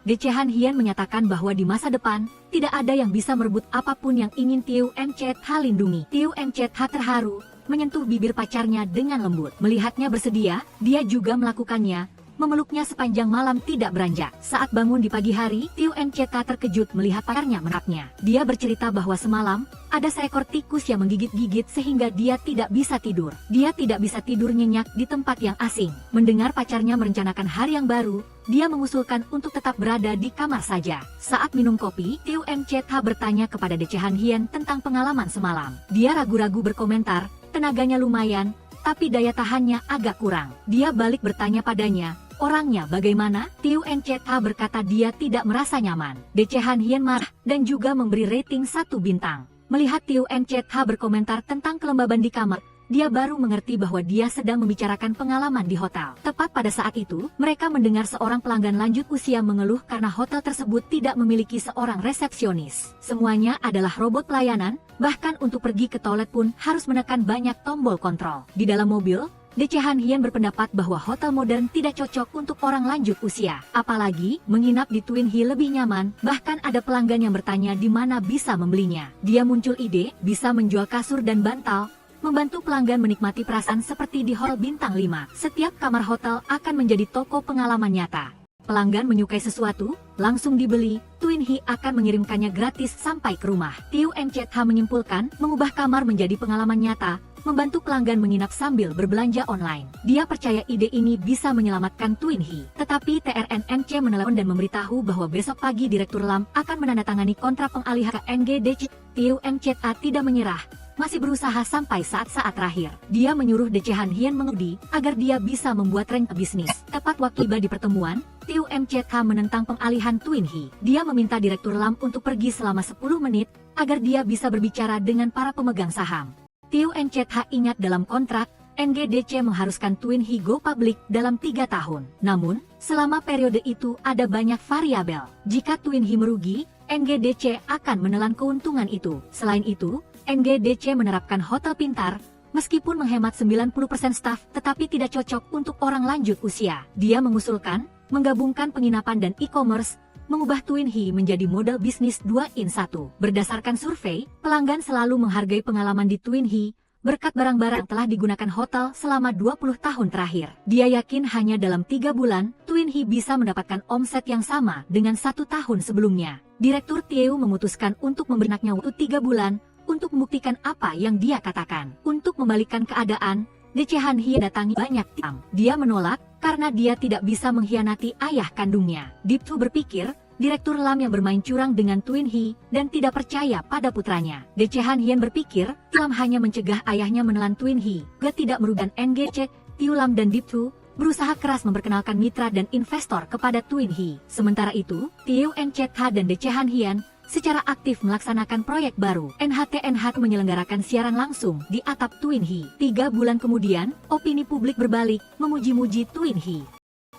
Decehan Hian menyatakan bahwa di masa depan, tidak ada yang bisa merebut apapun yang ingin Tiu Enchetha lindungi. Tiu Enchetha terharu, menyentuh bibir pacarnya dengan lembut. Melihatnya bersedia, dia juga melakukannya, memeluknya sepanjang malam tidak beranjak. Saat bangun di pagi hari, Tiu Encetha terkejut melihat pacarnya menatapnya. Dia bercerita bahwa semalam, ada seekor tikus yang menggigit-gigit sehingga dia tidak bisa tidur. Dia tidak bisa tidur nyenyak di tempat yang asing. Mendengar pacarnya merencanakan hari yang baru, dia mengusulkan untuk tetap berada di kamar saja. Saat minum kopi, Tiu Encetha bertanya kepada De Han Hien tentang pengalaman semalam. Dia ragu-ragu berkomentar, tenaganya lumayan, tapi daya tahannya agak kurang. Dia balik bertanya padanya, orangnya bagaimana? Tiu Encetha berkata dia tidak merasa nyaman. De Han Hien marah dan juga memberi rating 1 bintang. Melihat Tiu Encetha berkomentar tentang kelembaban di kamar, dia baru mengerti bahwa dia sedang membicarakan pengalaman di hotel. Tepat pada saat itu, mereka mendengar seorang pelanggan lanjut usia mengeluh karena hotel tersebut tidak memiliki seorang resepsionis. Semuanya adalah robot pelayanan, bahkan untuk pergi ke toilet pun harus menekan banyak tombol kontrol. Di dalam mobil, De Han Hien berpendapat bahwa hotel modern tidak cocok untuk orang lanjut usia. Apalagi, menginap di Twin He lebih nyaman, bahkan ada pelanggan yang bertanya di mana bisa membelinya. Dia muncul ide, bisa menjual kasur dan bantal, membantu pelanggan menikmati perasaan seperti di Hotel Bintang 5. Setiap kamar hotel akan menjadi toko pengalaman nyata. Pelanggan menyukai sesuatu, langsung dibeli, Twin He akan mengirimkannya gratis sampai ke rumah. Tiu Encetha menyimpulkan, mengubah kamar menjadi pengalaman nyata, membantu pelanggan menginap sambil berbelanja online. Dia percaya ide ini bisa menyelamatkan Twin He. Tetapi TRNNC menelepon dan memberitahu bahwa besok pagi Direktur Lam akan menandatangani kontrak pengalihan ke NGDC. Tiu Encetha tidak menyerah, masih berusaha sampai saat-saat terakhir. Dia menyuruh De Han Hien mengemudi agar dia bisa membuat rencana bisnis. Tepat waktu tiba di pertemuan, Tiu Encetha menentang pengalihan Twin He. Dia meminta Direktur Lam untuk pergi selama 10 menit agar dia bisa berbicara dengan para pemegang saham. Tiu Encetha ingat dalam kontrak, NGDC mengharuskan Twin He go public dalam 3 tahun. Namun, selama periode itu ada banyak variabel. Jika Twin He merugi, NGDC akan menelan keuntungan itu. Selain itu, NGDC menerapkan hotel pintar, meskipun menghemat 90% staf tetapi tidak cocok untuk orang lanjut usia. Dia mengusulkan, menggabungkan penginapan dan e-commerce, mengubah Twin He menjadi model bisnis 2-in-1. Berdasarkan survei, pelanggan selalu menghargai pengalaman di Twin He, berkat barang-barang telah digunakan hotel selama 20 tahun terakhir. Dia yakin hanya dalam 3 bulan, Twin He bisa mendapatkan omset yang sama dengan 1 tahun sebelumnya. Direktur Tiu memutuskan untuk memberinya waktu 3 bulan, untuk membuktikan apa yang dia katakan. Untuk membalikkan keadaan, De Han Hien datangi banyak tim. Dia menolak, karena dia tidak bisa mengkhianati ayah kandungnya. Deep Tu berpikir, Direktur Lam yang bermain curang dengan Twin He, dan tidak percaya pada putranya. De Han Hien berpikir, Lam hanya mencegah ayahnya menelan Twin He. Gak tidak merugikan NGC, Tiu Lam dan Deep Tu berusaha keras memperkenalkan mitra dan investor kepada Twin He. Sementara itu, Tiu Encetha dan De Han Hien secara aktif melaksanakan proyek baru. NHT menyelenggarakan siaran langsung di atap Twin He. 3 bulan kemudian, opini publik berbalik, memuji-muji Twin He.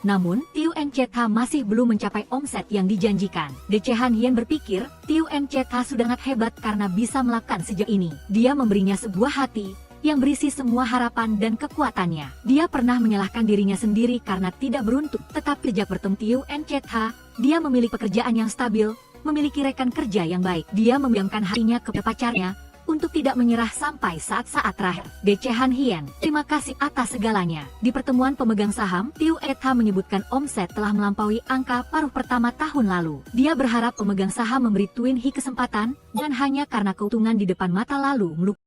Namun, Tiu Encetha masih belum mencapai omset yang dijanjikan. De Han Hien berpikir, Tiu Encetha sudah sangat hebat karena bisa melakukan sejauh ini. Dia memberinya sebuah hati yang berisi semua harapan dan kekuatannya. Dia pernah menyalahkan dirinya sendiri karena tidak beruntung, tetapi sejak bertemu Tiu Encetha, dia memiliki pekerjaan yang stabil, memiliki rekan kerja yang baik. Dia membiamkan hatinya kepada pacarnya untuk tidak menyerah sampai saat-saat terakhir. De Han Hien, terima kasih atas segalanya. Di pertemuan pemegang saham, Tiu Encetha menyebutkan omset telah melampaui angka paruh pertama tahun lalu. Dia berharap pemegang saham memberi Twin He kesempatan, dan hanya karena keuntungan di depan mata lalu melupakan.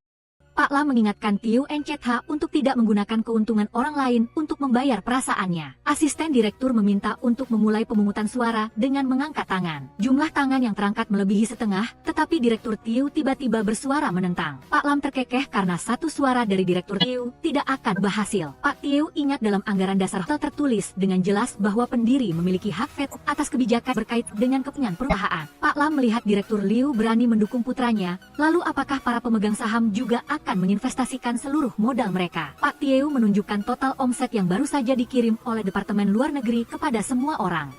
Pak Lam mengingatkan Tiu Encetha untuk tidak menggunakan keuntungan orang lain untuk membayar perasaannya. Asisten direktur meminta untuk memulai pemungutan suara dengan mengangkat tangan. Jumlah tangan yang terangkat melebihi setengah, tetapi Direktur Tiu tiba-tiba bersuara menentang. Pak Lam terkekeh karena satu suara dari Direktur Tiu tidak akan berhasil. Pak Tiu ingat dalam anggaran dasar hotel tertulis dengan jelas bahwa pendiri memiliki hak veto atas kebijakan berkaitan dengan kepentingan perusahaan. Pak Lam melihat Direktur Liu berani mendukung putranya, lalu apakah para pemegang saham juga akan menginvestasikan seluruh modal mereka? Pak Tiu menunjukkan total omset yang baru saja dikirim oleh Departemen Luar Negeri kepada semua orang.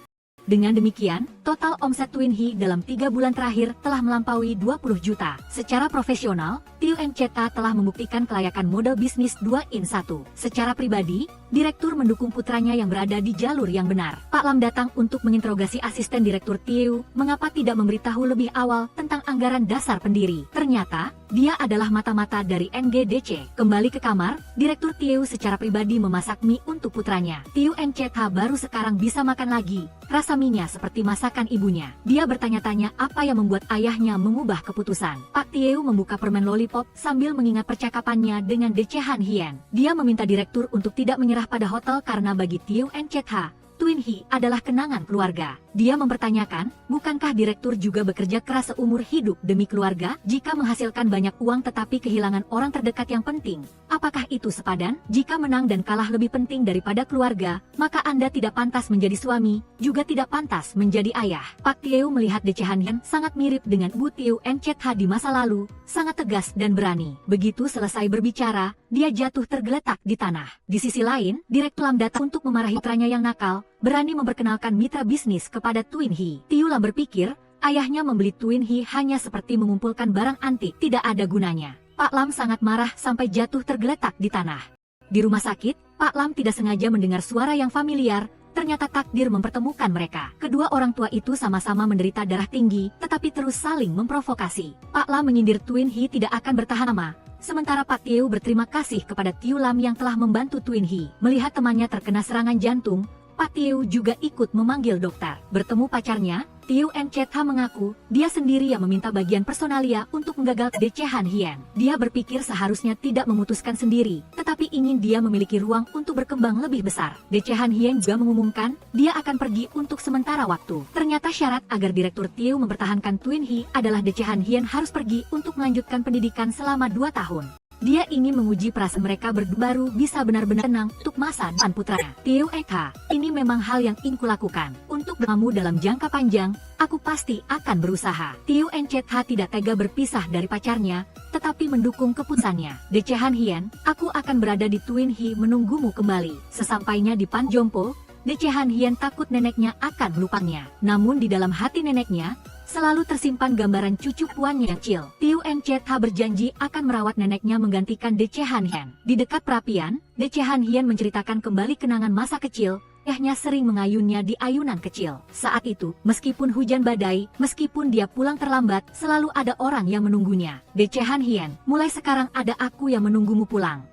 Dengan demikian, total omset Twin Hee dalam 3 bulan terakhir telah melampaui 20 juta. Secara profesional, Teo Eng Chet Ha telah membuktikan kelayakan model bisnis 2 in 1. Secara pribadi, Direktur mendukung putranya yang berada di jalur yang benar. Pak Lam datang untuk menginterogasi asisten Direktur Teo, mengapa tidak memberitahu lebih awal tentang anggaran dasar pendiri. Ternyata, dia adalah mata-mata dari NGDC. Kembali ke kamar, Direktur Teo secara pribadi memasak mie untuk putranya. Teo Eng Chet Ha baru sekarang bisa makan lagi. Rasa mie-nya seperti masakan ibunya. Dia bertanya-tanya apa yang membuat ayahnya mengubah keputusan. Pak Teo membuka permen lollipop sambil mengingat percakapannya dengan DC Han Hien. Dia meminta direktur untuk tidak menyerah pada hotel karena bagi Teo Eng Chet Ha, Twin Hee adalah kenangan keluarga. Dia mempertanyakan, bukankah direktur juga bekerja keras seumur hidup demi keluarga? Jika menghasilkan banyak uang tetapi kehilangan orang terdekat yang penting, apakah itu sepadan? Jika menang dan kalah lebih penting daripada keluarga, maka Anda tidak pantas menjadi suami, juga tidak pantas menjadi ayah. Pak Teo melihat DC Han Hien sangat mirip dengan Bu Teo Eng Chet Ha di masa lalu, sangat tegas dan berani. Begitu selesai berbicara, dia jatuh tergeletak di tanah. Di sisi lain, Direktur Lam datang untuk memarahi putranya yang nakal, berani memperkenalkan mitra bisnis kepada Twin Hee. Teo Lam berpikir, ayahnya membeli Twin Hee hanya seperti mengumpulkan barang antik, tidak ada gunanya. Pak Lam sangat marah sampai jatuh tergeletak di tanah. Di rumah sakit, Pak Lam tidak sengaja mendengar suara yang familiar, ternyata takdir mempertemukan mereka. Kedua orang tua itu sama-sama menderita darah tinggi, tetapi terus saling memprovokasi. Pak Lam menyindir Twin Hee tidak akan bertahan lama. Sementara Pak Teo berterima kasih kepada Teo Lam yang telah membantu Twin Hee. Melihat temannya terkena serangan jantung, Pak Teo juga ikut memanggil dokter. Bertemu pacarnya, Teo Eng Chet Ha mengaku, dia sendiri yang meminta bagian personalia untuk menggagal DC Han Hien. Dia berpikir seharusnya tidak memutuskan sendiri, tetapi ingin dia memiliki ruang untuk berkembang lebih besar. DC Han Hien juga mengumumkan, dia akan pergi untuk sementara waktu. Ternyata syarat agar Direktur Teo mempertahankan Twin Hee adalah DC Han Hien harus pergi untuk melanjutkan pendidikan selama 2 tahun. Dia ingin menguji perasaan mereka berdua baru bisa benar-benar tenang untuk masa depan putranya. Teo Eng Ha, ini memang hal yang ingin kulakukan. Untuk kamu dalam jangka panjang, aku pasti akan berusaha. Teo Eng Chet Ha tidak tega berpisah dari pacarnya, tetapi mendukung keputusannya. DC Han Hien, aku akan berada di Twin Hee menunggumu kembali. Sesampainya di Pan Jompo, DC Han Hien takut neneknya akan melupanya. Namun di dalam hati neneknya, selalu tersimpan gambaran cucu puannya yang kecil. Teo Eng Chet Ha berjanji akan merawat neneknya menggantikan DC Han Hien. Di dekat perapian, DC Han Hien menceritakan kembali kenangan masa kecil, ayahnya sering mengayunnya di ayunan kecil. Saat itu, meskipun hujan badai, meskipun dia pulang terlambat, selalu ada orang yang menunggunya. DC Han Hien, mulai sekarang ada aku yang menunggumu pulang.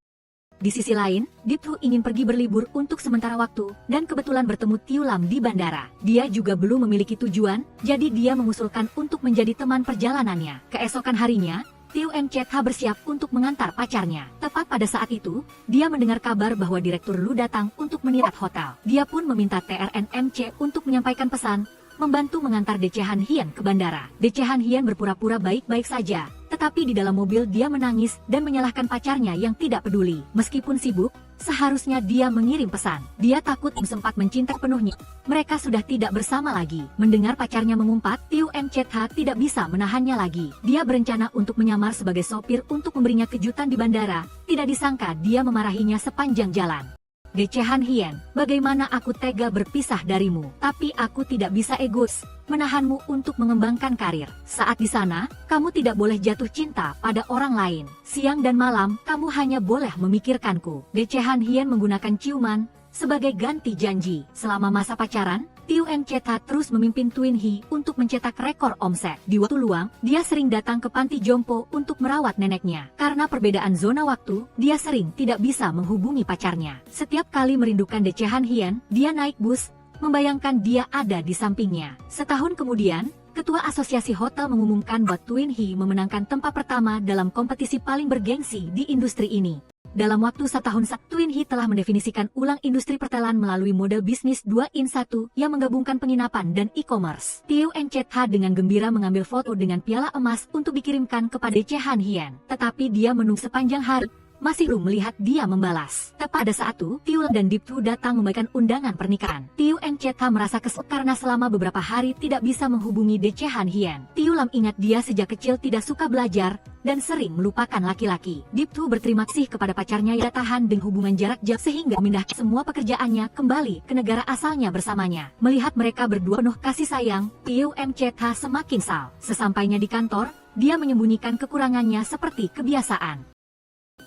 Di sisi lain, Deep Hu ingin pergi berlibur untuk sementara waktu, dan kebetulan bertemu Teo Lam di bandara. Dia juga belum memiliki tujuan, jadi dia mengusulkan untuk menjadi teman perjalanannya. Keesokan harinya, Teo Eng Chet Ha bersiap untuk mengantar pacarnya. Tepat pada saat itu, dia mendengar kabar bahwa Direktur Lu datang untuk menirat hotel. Dia pun meminta TRNMC untuk menyampaikan pesan, membantu mengantar DC Han Hien ke bandara. DC Han Hien berpura-pura baik-baik saja, tetapi di dalam mobil dia menangis dan menyalahkan pacarnya yang tidak peduli. Meskipun sibuk, seharusnya dia mengirim pesan. Dia takut sempat mencintai penuhnya. Mereka sudah tidak bersama lagi. Mendengar pacarnya mengumpat, Teo Eng Chet Ha tidak bisa menahannya lagi. Dia berencana untuk menyamar sebagai sopir untuk memberinya kejutan di bandara. Tidak disangka dia memarahinya sepanjang jalan. DC Han Hien, bagaimana aku tega berpisah darimu, tapi aku tidak bisa egois, menahanmu untuk mengembangkan karir. Saat di sana, kamu tidak boleh jatuh cinta pada orang lain. Siang dan malam, kamu hanya boleh memikirkanku. DC Han Hien menggunakan ciuman sebagai ganti janji. Selama masa pacaran, Teo Eng Chet Ha terus memimpin Twin Hee untuk mencetak rekor omset. Di waktu luang, dia sering datang ke panti jompo untuk merawat neneknya. Karena perbedaan zona waktu, dia sering tidak bisa menghubungi pacarnya. Setiap kali merindukan DC Han Hien, dia naik bus, membayangkan dia ada di sampingnya. Setahun kemudian, Ketua Asosiasi Hotel mengumumkan bahwa Twin Hee memenangkan tempat pertama dalam kompetisi paling bergengsi di industri ini. Dalam waktu setahun, Twin Hee telah mendefinisikan ulang industri pertelan melalui model bisnis 2 in 1 yang menggabungkan penginapan dan e-commerce. Teo Eng Chet Ha dengan gembira mengambil foto dengan piala emas untuk dikirimkan kepada DC Han Hien. Tetapi dia menunggu sepanjang hari, masih belum melihat dia membalas. Tepat pada saat itu, Tiu Lam dan Deep Tu datang memberikan undangan pernikahan. Tiu Encetha merasa kesal karena selama beberapa hari tidak bisa menghubungi Decehan Hien. Tiu Lam ingat dia sejak kecil tidak suka belajar dan sering melupakan laki-laki. Deep Tu berterima kasih kepada pacarnya yang tahan dengan hubungan jarak jauh sehingga memindahkan semua pekerjaannya kembali ke negara asalnya bersamanya. Melihat mereka berdua penuh kasih sayang, Tiu Encetha semakin kesal. Sesampainya di kantor, dia menyembunyikan kekurangannya seperti kebiasaan.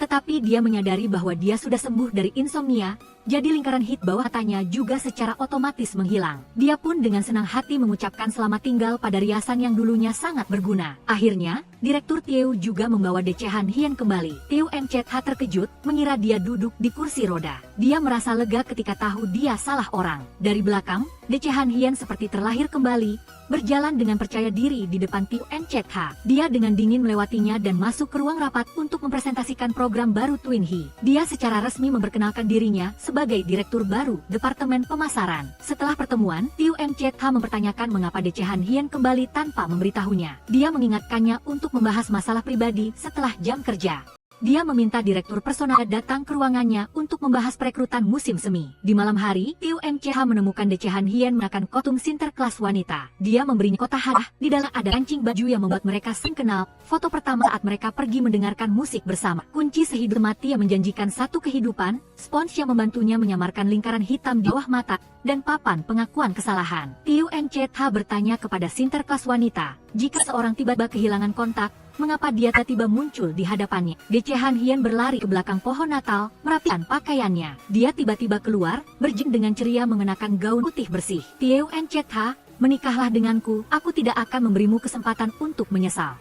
Tetapi dia menyadari bahwa dia sudah sembuh dari insomnia, jadi lingkaran hit bawah matanya juga secara otomatis menghilang. Dia pun dengan senang hati mengucapkan selamat tinggal pada riasan yang dulunya sangat berguna. Akhirnya, Direktur Tiu juga membawa Decehan Hien kembali. Tiu Encetha terkejut, mengira dia duduk di kursi roda. Dia merasa lega ketika tahu dia salah orang. Dari belakang, Decehan Hien seperti terlahir kembali, berjalan dengan percaya diri di depan Tiu Encetha. Dia dengan dingin melewatinya dan masuk ke ruang rapat untuk mempresentasikan program baru Twin He. Dia secara resmi memperkenalkan dirinya sebagai direktur baru Departemen Pemasaran. Setelah pertemuan, Tiu Encetha mempertanyakan mengapa Decehan Hien kembali tanpa memberitahunya. Dia mengingatkannya untuk membahas masalah pribadi setelah jam kerja. Dia meminta direktur personal datang ke ruangannya untuk membahas perekrutan musim semi. Di malam hari, Tiu Encetha menemukan Decehan Hien mengenakan kostum sinterklas wanita. Dia memberinya kotak hadiah, di dalam ada kancing baju yang membuat mereka saling kenal. Foto pertama saat mereka pergi mendengarkan musik bersama. Kunci sehidup mati yang menjanjikan satu kehidupan, spons yang membantunya menyamarkan lingkaran hitam di bawah mata, dan papan pengakuan kesalahan. Tiu Encetha bertanya kepada sinterklas wanita, jika seorang tiba-tiba kehilangan kontak, mengapa dia tiba-tiba muncul di hadapannya? Decehan Hien berlari ke belakang pohon Natal, merapikan pakaiannya. Dia tiba-tiba keluar, berjing dengan ceria mengenakan gaun putih bersih. Tiu Encetha, menikahlah denganku, aku tidak akan memberimu kesempatan untuk menyesal.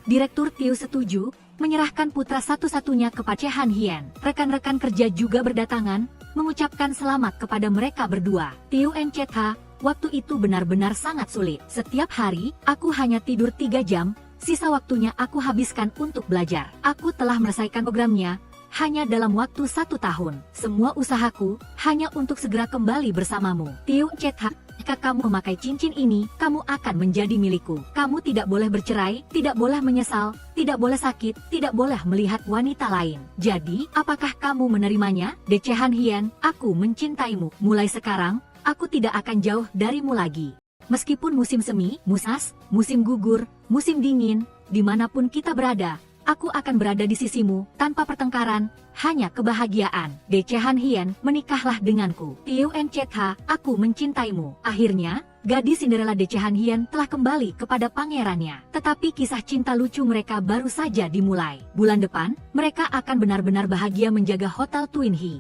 Direktur Tiu setuju, menyerahkan putra satu-satunya kepada Decehan Hien. Rekan-rekan kerja juga berdatangan, mengucapkan selamat kepada mereka berdua. Tiu Encetha, waktu itu benar-benar sangat sulit. Setiap hari, aku hanya tidur 3 jam, sisa waktunya aku habiskan untuk belajar. Aku telah menyelesaikan programnya, hanya dalam waktu 1 tahun. Semua usahaku, hanya untuk segera kembali bersamamu. Tiu Encetha, jika kamu memakai cincin ini, kamu akan menjadi milikku. Kamu tidak boleh bercerai, tidak boleh menyesal, tidak boleh sakit, tidak boleh melihat wanita lain. Jadi, apakah kamu menerimanya? Decehan Hien, aku mencintaimu. Mulai sekarang, aku tidak akan jauh darimu lagi. Meskipun musim semi, musim gugur, musim dingin, dimanapun kita berada, aku akan berada di sisimu, tanpa pertengkaran, hanya kebahagiaan. Decehan Hien, menikahlah denganku. Tiu Encetha, aku mencintaimu. Akhirnya, gadis Cinderella Decehan Hien telah kembali kepada pangerannya. Tetapi kisah cinta lucu mereka baru saja dimulai. Bulan depan, mereka akan benar-benar bahagia menjaga Hotel Twin He.